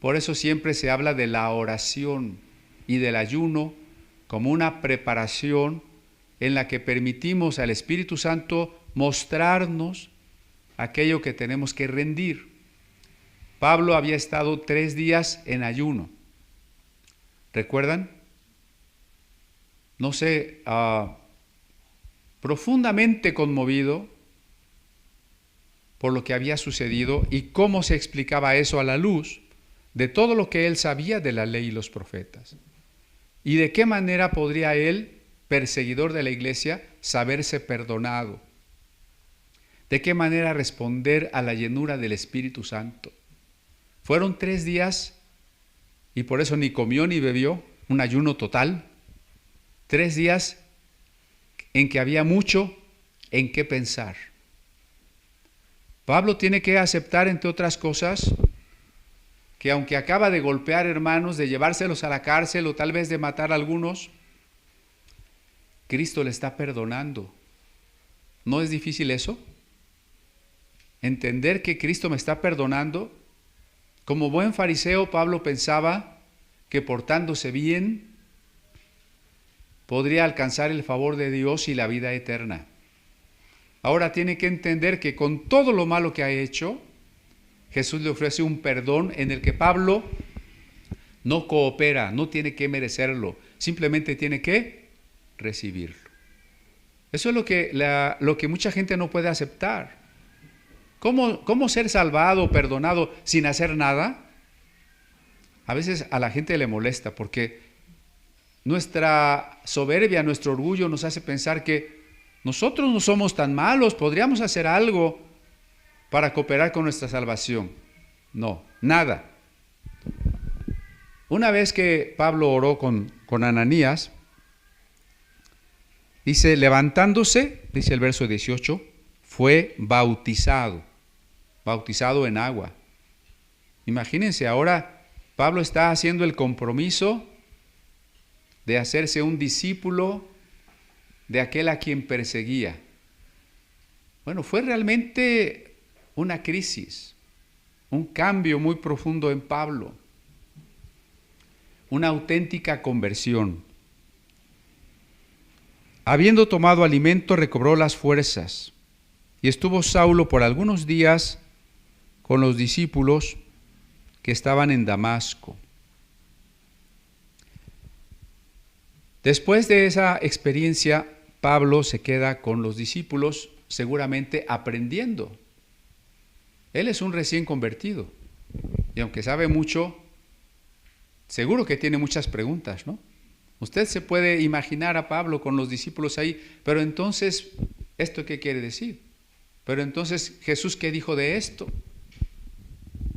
Por eso siempre se habla de la oración y del ayuno como una preparación en la que permitimos al Espíritu Santo mostrarnos aquello que tenemos que rendir. Pablo había estado 3 días en ayuno. ¿Recuerdan? No sé, profundamente conmovido por lo que había sucedido y cómo se explicaba eso a la luz de todo lo que él sabía de la ley y los profetas. Y de qué manera podría él, perseguidor de la iglesia, saberse perdonado. De qué manera responder a la llenura del Espíritu Santo. Fueron 3 días y por eso ni comió ni bebió, un ayuno total. 3 días en que había mucho en qué pensar. Pablo tiene que aceptar, entre otras cosas, que aunque acaba de golpear hermanos, de llevárselos a la cárcel o tal vez de matar a algunos, Cristo le está perdonando. ¿No es difícil eso? Entender que Cristo me está perdonando. Como buen fariseo, Pablo pensaba que portándose bien podría alcanzar el favor de Dios y la vida eterna. Ahora tiene que entender que con todo lo malo que ha hecho, Jesús le ofrece un perdón en el que Pablo no coopera, no tiene que merecerlo, simplemente tiene que recibirlo. Eso es lo que mucha gente no puede aceptar. ¿Cómo ser salvado, perdonado sin hacer nada? A veces a la gente le molesta porque nuestra soberbia, nuestro orgullo nos hace pensar que nosotros no somos tan malos, podríamos hacer algo para cooperar con nuestra salvación. No, nada. Una vez que Pablo oró con Ananías, dice, levantándose, dice el verso 18, fue bautizado en agua. Imagínense, ahora Pablo está haciendo el compromiso de hacerse un discípulo de aquel a quien perseguía. Bueno, fue realmente una crisis, un cambio muy profundo en Pablo, una auténtica conversión. Habiendo tomado alimento, recobró las fuerzas, y estuvo Saulo por algunos días con los discípulos que estaban en Damasco. Después de esa experiencia, Pablo se queda con los discípulos, seguramente aprendiendo. Él es un recién convertido, y aunque sabe mucho, seguro que tiene muchas preguntas, ¿no? Usted se puede imaginar a Pablo con los discípulos ahí, pero entonces, ¿esto qué quiere decir? Pero entonces, ¿Jesús qué dijo de esto?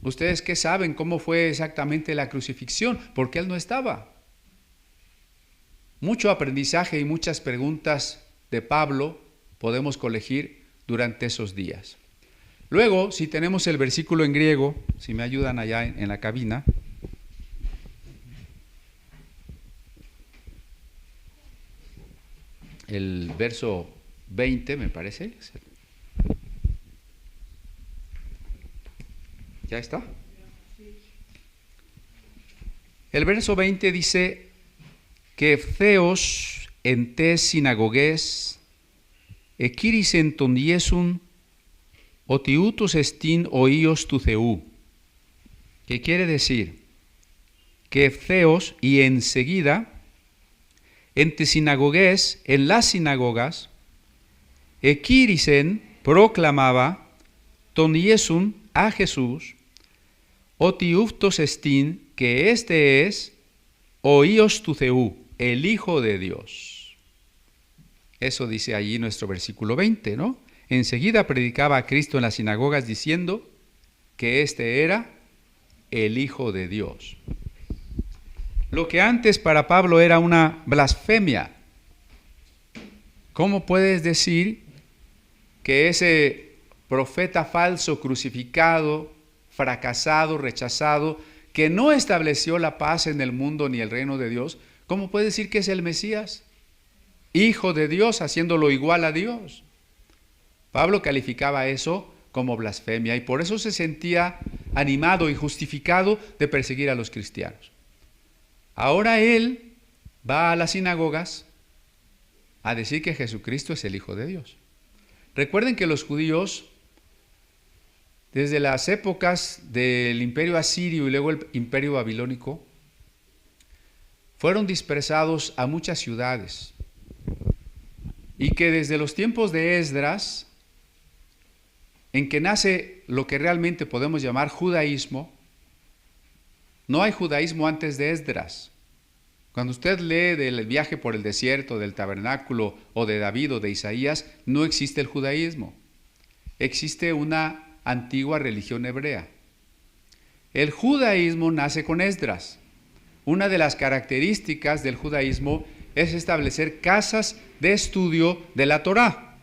¿Ustedes qué saben? ¿Cómo fue exactamente la crucifixión? Porque él no estaba. Mucho aprendizaje y muchas preguntas de Pablo podemos colegir durante esos días. Luego, si tenemos el versículo en griego, si me ayudan allá en la cabina, el verso 20, me parece. ¿Ya está? El verso 20 dice que Theos en tes sinagogues equiris enton Iesun otiutus estin oíos tu Theú. ¿Qué quiere decir? Que Theos, y enseguida, en tes sinagogues, en las sinagogas, equirisen proclamaba ton Iesun a Jesús, otiuftos estin, que este es oíos tu Theú, el Hijo de Dios. Eso dice allí nuestro versículo 20, ¿no? Enseguida predicaba a Cristo en las sinagogas diciendo que este era el Hijo de Dios. Lo que antes para Pablo era una blasfemia. ¿Cómo puedes decir que ese profeta falso, crucificado, fracasado, rechazado, que no estableció la paz en el mundo ni el reino de Dios, cómo puede decir que es el Mesías? Hijo de Dios, haciéndolo igual a Dios. Pablo calificaba eso como blasfemia y por eso se sentía animado y justificado de perseguir a los cristianos. Ahora él va a las sinagogas a decir que Jesucristo es el Hijo de Dios. Recuerden que los judíos, desde las épocas del imperio asirio y luego el imperio babilónico, fueron dispersados a muchas ciudades y que desde los tiempos de Esdras, en que nace lo que realmente podemos llamar judaísmo, no hay judaísmo antes de Esdras. Cuando usted lee del viaje por el desierto, del tabernáculo o de David o de Isaías, no existe el judaísmo. Existe una antigua religión hebrea. El judaísmo nace con Esdras. Una de las características del judaísmo es establecer casas de estudio de la Torá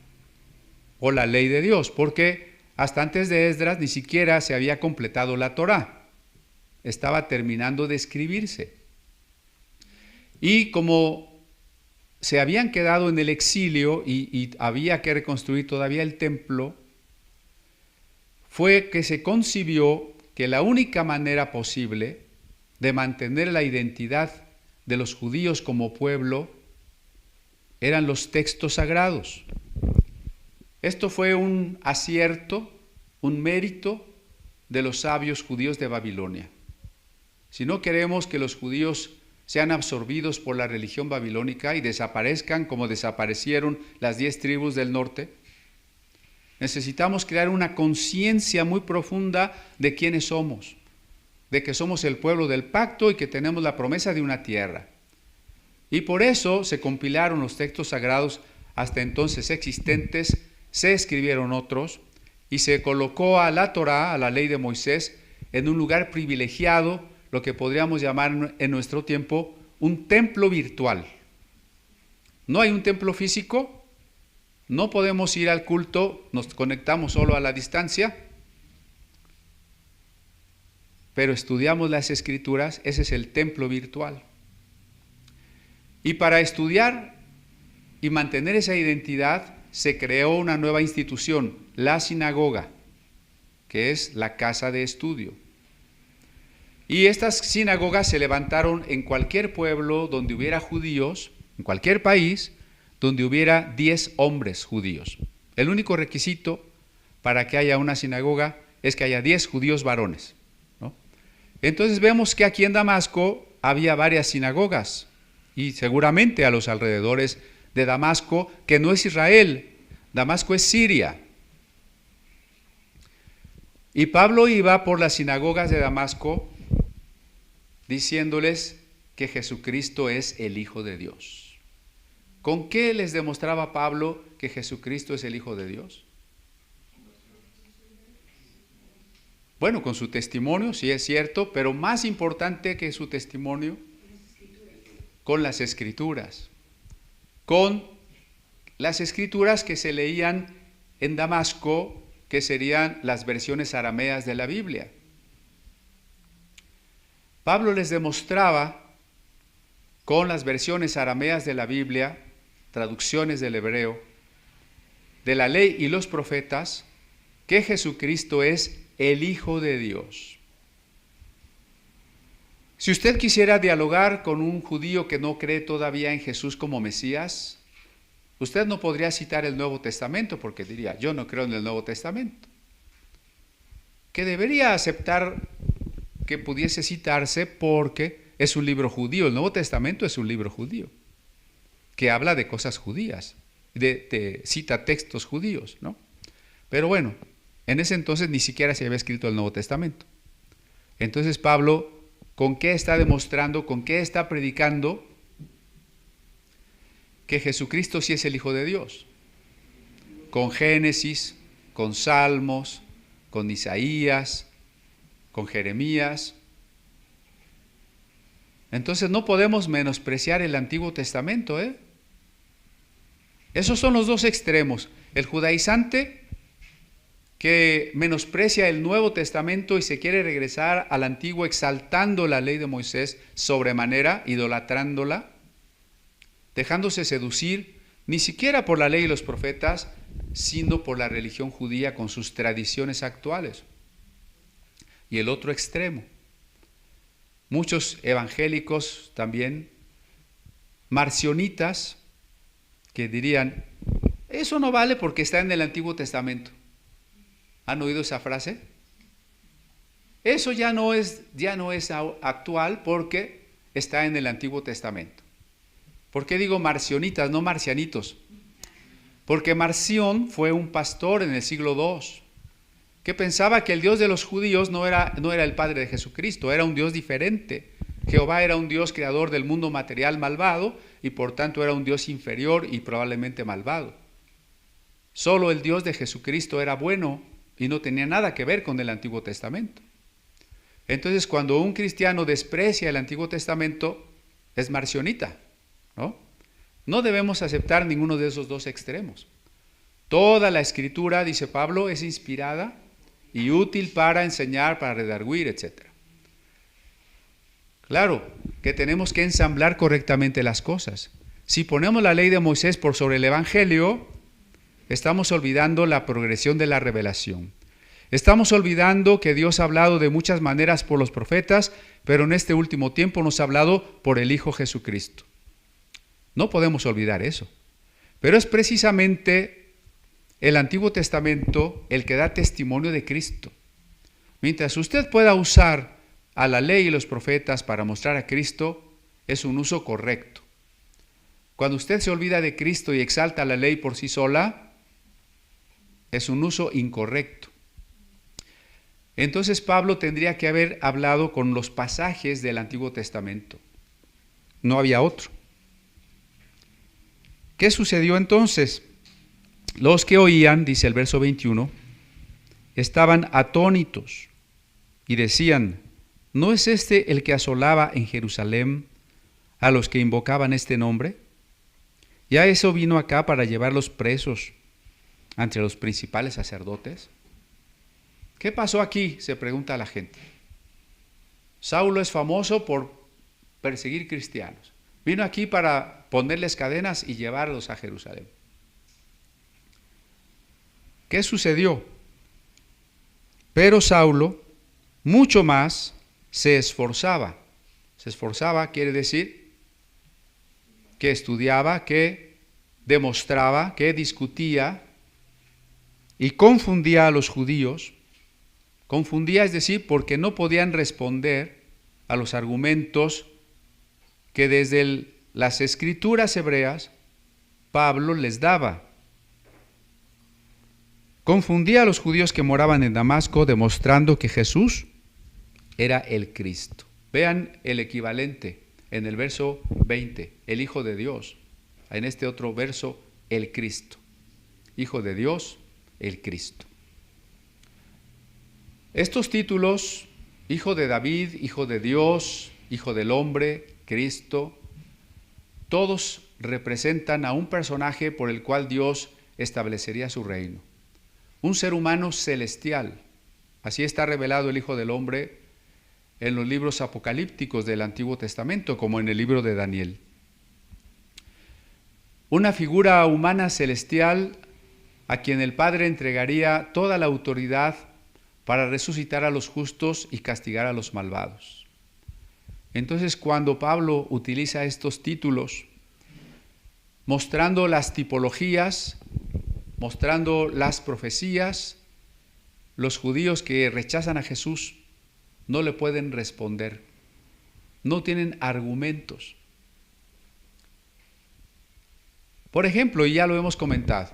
o la ley de Dios, porque hasta antes de Esdras ni siquiera se había completado la Torá. Estaba terminando de escribirse. Y como se habían quedado en el exilio y había que reconstruir todavía el templo, fue que se concibió que la única manera posible de mantener la identidad de los judíos como pueblo eran los textos sagrados. Esto fue un acierto, un mérito de los sabios judíos de Babilonia. Si no queremos que los judíos sean absorbidos por la religión babilónica y desaparezcan como desaparecieron las 10 tribus del norte, Necesitamos crear una conciencia muy profunda de quiénes somos, de que somos el pueblo del pacto y que tenemos la promesa de una tierra. Y por eso se compilaron los textos sagrados hasta entonces existentes, se escribieron otros y se colocó a la Torá, a la ley de Moisés, en un lugar privilegiado, lo que podríamos llamar en nuestro tiempo un templo virtual. No hay un templo físico, no podemos ir al culto, nos conectamos solo a la distancia, pero estudiamos las Escrituras, ese es el templo virtual. Y para estudiar y mantener esa identidad, se creó una nueva institución, la sinagoga, que es la casa de estudio. Y estas sinagogas se levantaron en cualquier pueblo donde hubiera judíos, en cualquier país, donde hubiera 10 hombres judíos. El único requisito para que haya una sinagoga es que haya 10 judíos varones, ¿no? Entonces vemos que aquí en Damasco había varias sinagogas, y seguramente a los alrededores de Damasco, que no es Israel, Damasco es Siria. Y Pablo iba por las sinagogas de Damasco diciéndoles que Jesucristo es el Hijo de Dios. ¿Con qué les demostraba Pablo que Jesucristo es el Hijo de Dios? Bueno, con su testimonio, sí es cierto, pero más importante que su testimonio, con las Escrituras. Con las Escrituras que se leían en Damasco, que serían las versiones arameas de la Biblia. Pablo les demostraba con las versiones arameas de la Biblia, traducciones del hebreo, de la ley y los profetas, que Jesucristo es el Hijo de Dios. Si usted quisiera dialogar con un judío que no cree todavía en Jesús como Mesías, usted no podría citar el Nuevo Testamento porque diría, yo no creo en el Nuevo Testamento. Que debería aceptar que pudiese citarse porque es un libro judío. El Nuevo Testamento es un libro judío que habla de cosas judías, cita textos judíos, ¿no? Pero bueno, en ese entonces ni siquiera se había escrito el Nuevo Testamento. Entonces Pablo, ¿con qué está demostrando, con qué está predicando que Jesucristo sí es el Hijo de Dios? Con Génesis, con Salmos, con Isaías, con Jeremías. Entonces no podemos menospreciar el Antiguo Testamento, ¿eh? Esos son los dos extremos. El judaizante que menosprecia el Nuevo Testamento y se quiere regresar al Antiguo exaltando la ley de Moisés sobremanera, idolatrándola, dejándose seducir ni siquiera por la ley y los profetas, sino por la religión judía con sus tradiciones actuales. Y el otro extremo, muchos evangélicos también, marcionitas, que dirían, eso no vale porque está en el Antiguo Testamento. ¿Han oído esa frase? Eso ya no es actual porque está en el Antiguo Testamento. ¿Por qué digo marcionitas, no marcianitos? Porque Marción fue un pastor en el siglo II que pensaba que el Dios de los judíos no era el Padre de Jesucristo, era un Dios diferente. Jehová era un Dios creador del mundo material malvado y por tanto era un Dios inferior y probablemente malvado. Solo el Dios de Jesucristo era bueno y no tenía nada que ver con el Antiguo Testamento. Entonces, cuando un cristiano desprecia el Antiguo Testamento, es marcionita, ¿no? No debemos aceptar ninguno de esos dos extremos. Toda la Escritura, dice Pablo, es inspirada y útil para enseñar, para redarguir, etc. Claro que tenemos que ensamblar correctamente las cosas. Si ponemos la ley de Moisés por sobre el Evangelio, estamos olvidando la progresión de la revelación. Estamos olvidando que Dios ha hablado de muchas maneras por los profetas, pero en este último tiempo nos ha hablado por el Hijo Jesucristo. No podemos olvidar eso. Pero es precisamente el Antiguo Testamento el que da testimonio de Cristo. Mientras usted pueda usar a la ley y los profetas para mostrar a Cristo, es un uso correcto. Cuando usted se olvida de Cristo y exalta la ley por sí sola, es un uso incorrecto. Entonces Pablo tendría que haber hablado con los pasajes del Antiguo Testamento. No había otro. ¿Qué sucedió entonces? Los que oían, dice el verso 21, estaban atónitos y decían: ¿no es este el que asolaba en Jerusalén a los que invocaban este nombre? ¿Ya eso vino acá para llevarlos presos ante los principales sacerdotes? ¿Qué pasó aquí?, se pregunta la gente. Saulo es famoso por perseguir cristianos. Vino aquí para ponerles cadenas y llevarlos a Jerusalén. ¿Qué sucedió? Pero Saulo mucho más se esforzaba. Se esforzaba quiere decir que estudiaba, que demostraba, que discutía y confundía a los judíos. Confundía, es decir, porque no podían responder a los argumentos que desde las escrituras hebreas Pablo les daba. Confundía a los judíos que moraban en Damasco, demostrando que Jesús era el Cristo. Vean el equivalente en el verso 20, el Hijo de Dios. En este otro verso, el Cristo. Hijo de Dios, el Cristo. Estos títulos, Hijo de David, Hijo de Dios, Hijo del Hombre, Cristo, todos representan a un personaje por el cual Dios establecería su reino. Un ser humano celestial. Así está revelado el Hijo del Hombre en los libros apocalípticos del Antiguo Testamento, como en el libro de Daniel. Una figura humana celestial a quien el Padre entregaría toda la autoridad para resucitar a los justos y castigar a los malvados. Entonces, cuando Pablo utiliza estos títulos, mostrando las tipologías, mostrando las profecías, los judíos que rechazan a Jesús no le pueden responder, no tienen argumentos. Por ejemplo, y ya lo hemos comentado,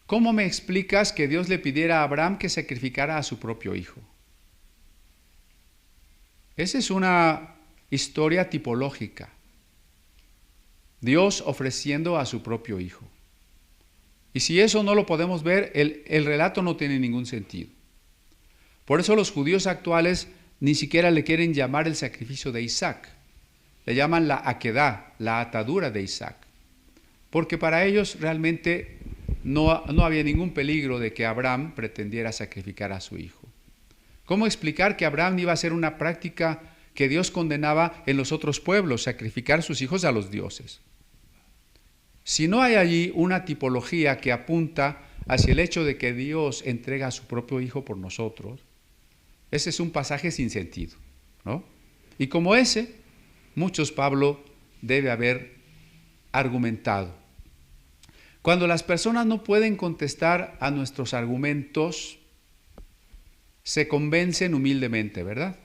¿cómo me explicas que Dios le pidiera a Abraham que sacrificara a su propio hijo? Esa es una historia tipológica. Dios ofreciendo a su propio hijo. Y si eso no lo podemos ver, el relato no tiene ningún sentido. Por eso los judíos actuales ni siquiera le quieren llamar el sacrificio de Isaac. Le llaman la akedá, la atadura de Isaac. Porque para ellos realmente no había ningún peligro de que Abraham pretendiera sacrificar a su hijo. ¿Cómo explicar que Abraham iba a hacer una práctica que Dios condenaba en los otros pueblos, sacrificar sus hijos a los dioses? Si no hay allí una tipología que apunta hacia el hecho de que Dios entrega a su propio hijo por nosotros, ese es un pasaje sin sentido, ¿no? Y como ese, muchos Pablo debe haber argumentado. Cuando las personas no pueden contestar a nuestros argumentos, se convencen humildemente, ¿verdad?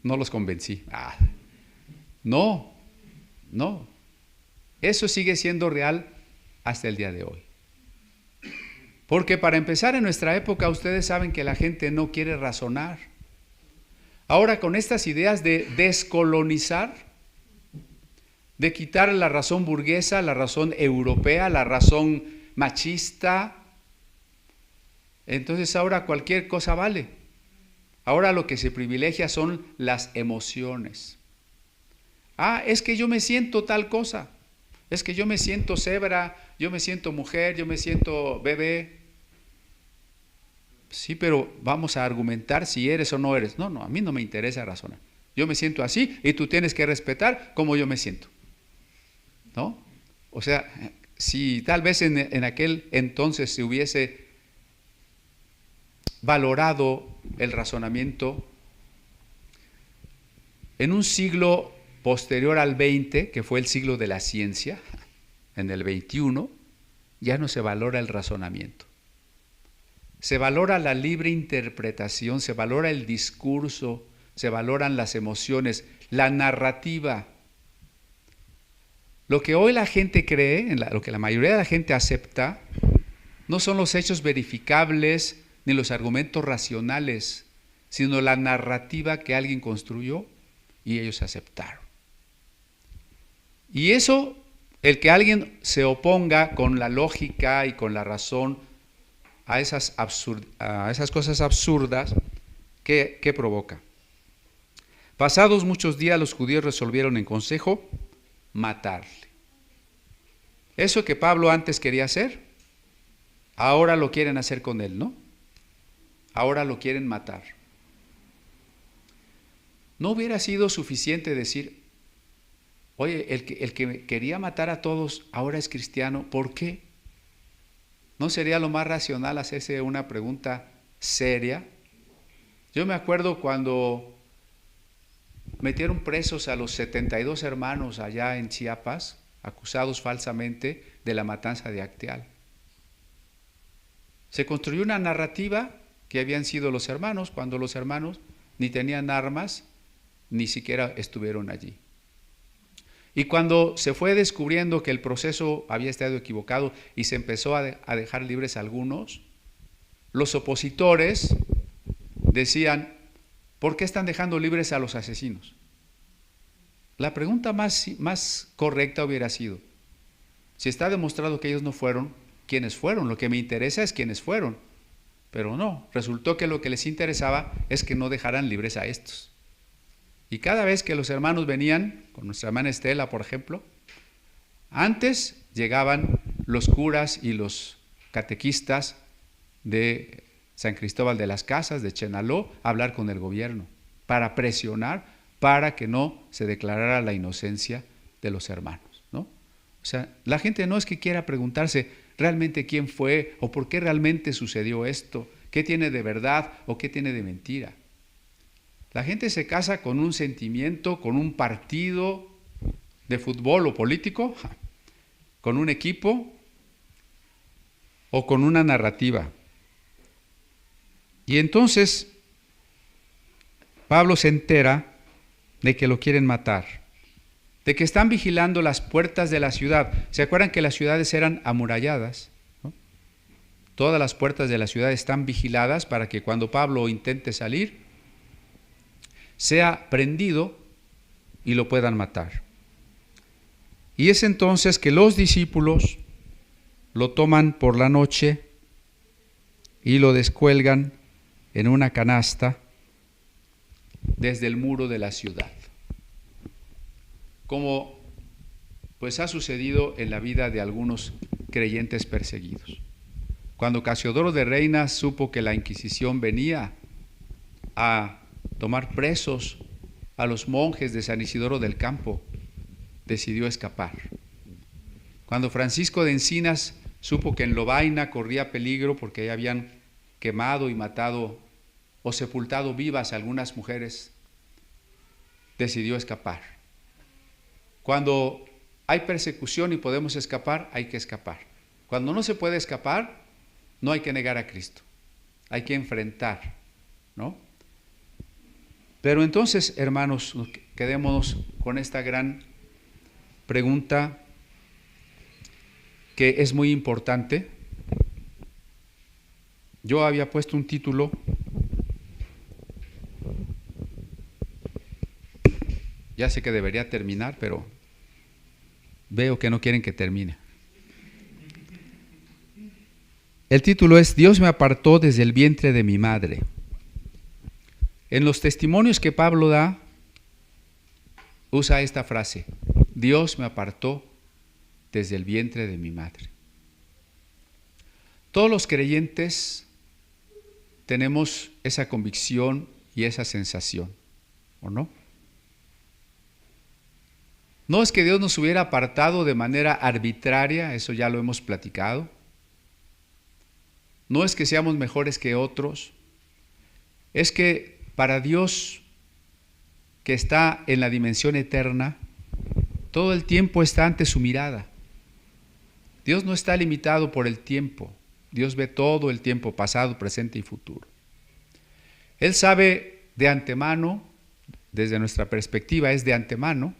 No los convencí. No. Eso sigue siendo real hasta el día de hoy. Porque para empezar, en nuestra época, ustedes saben que la gente no quiere razonar. Ahora, con estas ideas de descolonizar, de quitar la razón burguesa, la razón europea, la razón machista, entonces ahora cualquier cosa vale. Ahora lo que se privilegia son las emociones. Es que yo me siento tal cosa, es que yo me siento cebra, yo me siento mujer, yo me siento bebé. Sí, pero vamos a argumentar si eres o no eres. No, a mí no me interesa razonar. Yo me siento así y tú tienes que respetar cómo yo me siento, ¿no? O sea, si tal vez en aquel entonces se hubiese valorado el razonamiento, en un siglo posterior al 20, que fue el siglo de la ciencia, en el 21, ya no se valora el razonamiento. Se valora la libre interpretación, se valora el discurso, se valoran las emociones, la narrativa. Lo que hoy la gente cree, lo que la mayoría de la gente acepta, no son los hechos verificables ni los argumentos racionales, sino la narrativa que alguien construyó y ellos aceptaron. Y eso, el que alguien se oponga con la lógica y con la razón a esas cosas absurdas, ¿qué provoca? Pasados muchos días, los judíos resolvieron en consejo matarle. Eso que Pablo antes quería hacer, ahora lo quieren hacer con él, ¿no? Ahora lo quieren matar. ¿No hubiera sido suficiente decir, oye, el que quería matar a todos ahora es cristiano, ¿por qué? ¿No sería lo más racional hacerse una pregunta seria? Yo me acuerdo cuando metieron presos a los 72 hermanos allá en Chiapas, acusados falsamente de la matanza de Acteal. Se construyó una narrativa que habían sido los hermanos, cuando los hermanos ni tenían armas, ni siquiera estuvieron allí. Y cuando se fue descubriendo que el proceso había estado equivocado y se empezó a dejar libres a algunos, los opositores decían, ¿por qué están dejando libres a los asesinos? La pregunta más correcta hubiera sido, si está demostrado que ellos no fueron, ¿quiénes fueron? Lo que me interesa es quiénes fueron. Pero no, resultó que lo que les interesaba es que no dejaran libres a estos. Y cada vez que los hermanos venían, con nuestra hermana Estela, por ejemplo, antes llegaban los curas y los catequistas de San Cristóbal de las Casas, de Chenaló, a hablar con el gobierno, para presionar, para que no se declarara la inocencia de los hermanos, ¿no? O sea, la gente no es que quiera preguntarse realmente quién fue o por qué realmente sucedió esto, qué tiene de verdad o qué tiene de mentira. La gente se casa con un sentimiento, con un partido de fútbol o político, con un equipo o con una narrativa. Y entonces Pablo se entera de que lo quieren matar, de que están vigilando las puertas de la ciudad. ¿Se acuerdan que las ciudades eran amuralladas? ¿No? Todas las puertas de la ciudad están vigiladas para que cuando Pablo intente salir, sea prendido y lo puedan matar. Y es entonces que los discípulos lo toman por la noche y lo descuelgan en una canasta desde el muro de la ciudad, como pues ha sucedido en la vida de algunos creyentes perseguidos. Cuando Casiodoro de Reina supo que la Inquisición venía a tomar presos a los monjes de San Isidoro del Campo, decidió escapar. Cuando Francisco de Encinas supo que en Lovaina corría peligro porque habían quemado y matado o sepultado vivas a algunas mujeres, decidió escapar. Cuando hay persecución y podemos escapar, hay que escapar. Cuando no se puede escapar, no hay que negar a Cristo, hay que enfrentar, ¿no? Pero entonces, hermanos, quedémonos con esta gran pregunta que es muy importante. Yo había puesto un título, ya sé que debería terminar, pero veo que no quieren que termine. El título es Dios me apartó desde el vientre de mi madre. En los testimonios que Pablo da, usa esta frase, Dios me apartó desde el vientre de mi madre. Todos los creyentes tenemos esa convicción y esa sensación, ¿o no? No es que Dios nos hubiera apartado de manera arbitraria, eso ya lo hemos platicado. No es que seamos mejores que otros, es que para Dios, que está en la dimensión eterna, todo el tiempo está ante su mirada. Dios no está limitado por el tiempo. Dios ve todo el tiempo, pasado, presente y futuro. Él sabe de antemano, desde nuestra perspectiva es de antemano,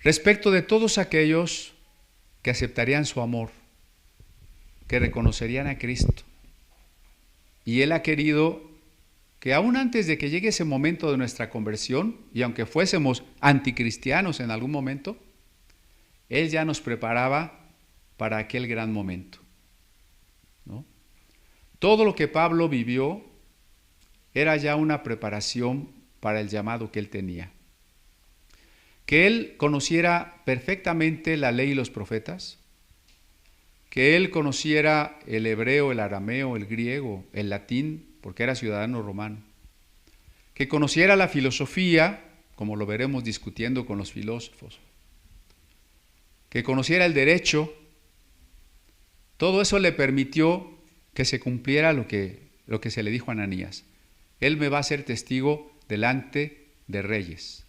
respecto de todos aquellos que aceptarían su amor, que reconocerían a Cristo. Y Él ha querido que aún antes de que llegue ese momento de nuestra conversión, y aunque fuésemos anticristianos en algún momento, Él ya nos preparaba para aquel gran momento, ¿no? Todo lo que Pablo vivió era ya una preparación para el llamado que él tenía. Que él conociera perfectamente la ley y los profetas, que él conociera el hebreo, el arameo, el griego, el latín, porque era ciudadano romano, que conociera la filosofía, como lo veremos discutiendo con los filósofos, que conociera el derecho. Todo eso le permitió que se cumpliera lo que se le dijo a Ananías. Él me va a ser testigo delante de reyes,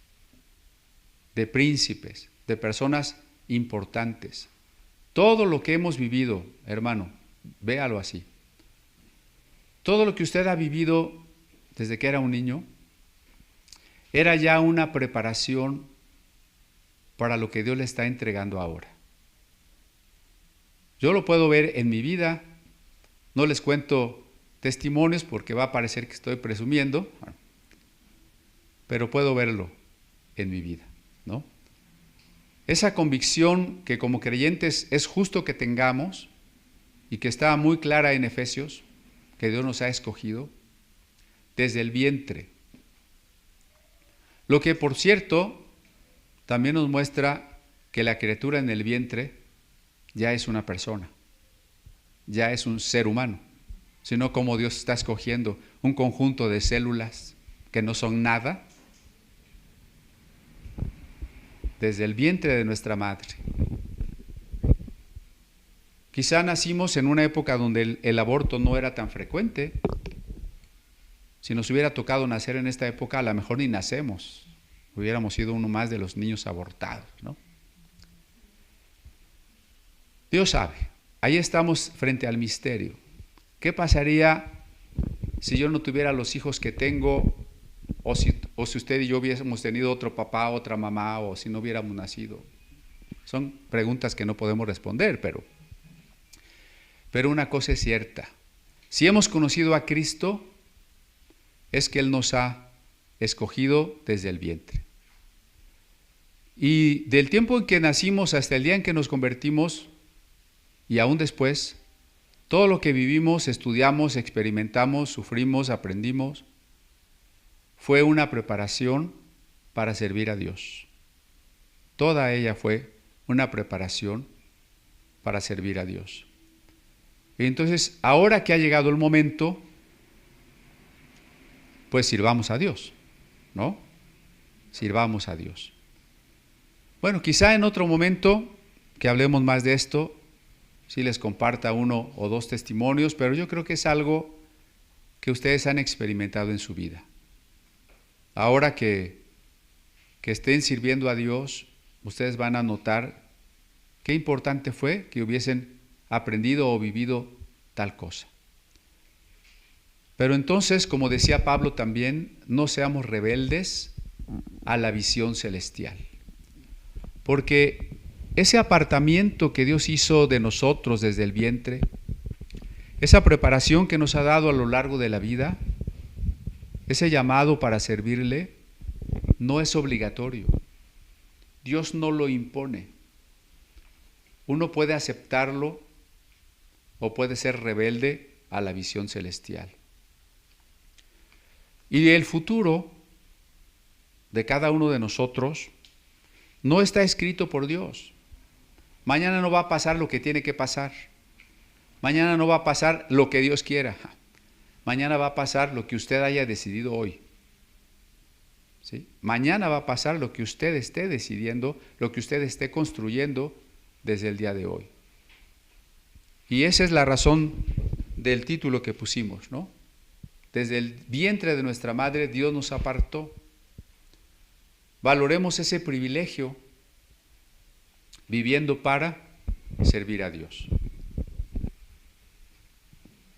de príncipes, de personas importantes. Todo lo que hemos vivido, hermano, véalo así. Todo lo que usted ha vivido desde que era un niño, era ya una preparación para lo que Dios le está entregando ahora. Yo lo puedo ver en mi vida, no les cuento testimonios porque va a parecer que estoy presumiendo, pero puedo verlo en mi vida, ¿no? Esa convicción que como creyentes es justo que tengamos y que está muy clara en Efesios, que Dios nos ha escogido desde el vientre. Lo que, por cierto, también nos muestra que la criatura en el vientre ya es una persona, ya es un ser humano, sino como Dios está escogiendo un conjunto de células que no son nada, desde el vientre de nuestra madre. Quizá nacimos en una época donde el aborto no era tan frecuente. Si nos hubiera tocado nacer en esta época, a lo mejor ni nacemos. Hubiéramos sido uno más de los niños abortados, ¿no? Dios sabe. Ahí estamos frente al misterio. ¿Qué pasaría si yo no tuviera los hijos que tengo, o si usted y yo hubiésemos tenido otro papá, otra mamá, o si no hubiéramos nacido? Son preguntas que no podemos responder, pero una cosa es cierta. Si hemos conocido a Cristo, es que Él nos ha escogido desde el vientre. Y del tiempo en que nacimos hasta el día en que nos convertimos, y aún después, todo lo que vivimos, estudiamos, experimentamos, sufrimos, aprendimos, fue una preparación para servir a Dios. Toda ella fue una preparación para servir a Dios. Y entonces, ahora que ha llegado el momento, pues sirvamos a Dios, ¿no? Sirvamos a Dios. Bueno, quizá en otro momento que hablemos más de esto, si les comparta uno o dos testimonios, pero yo creo que es algo que ustedes han experimentado en su vida. Ahora que estén sirviendo a Dios, ustedes van a notar qué importante fue que hubiesen aprendido o vivido tal cosa. Pero entonces, como decía Pablo también, no seamos rebeldes a la visión celestial. Porque ese apartamiento que Dios hizo de nosotros desde el vientre, esa preparación que nos ha dado a lo largo de la vida, ese llamado para servirle, no es obligatorio. Dios no lo impone. Uno puede aceptarlo o puede ser rebelde a la visión celestial. Y el futuro de cada uno de nosotros no está escrito por Dios. Mañana no va a pasar lo que tiene que pasar. Mañana no va a pasar lo que Dios quiera. Mañana va a pasar lo que usted haya decidido hoy. ¿Sí? Mañana va a pasar lo que usted esté decidiendo, lo que usted esté construyendo desde el día de hoy. Y esa es la razón del título que pusimos, ¿no? Desde el vientre de nuestra madre Dios nos apartó. Valoremos ese privilegio viviendo para servir a Dios.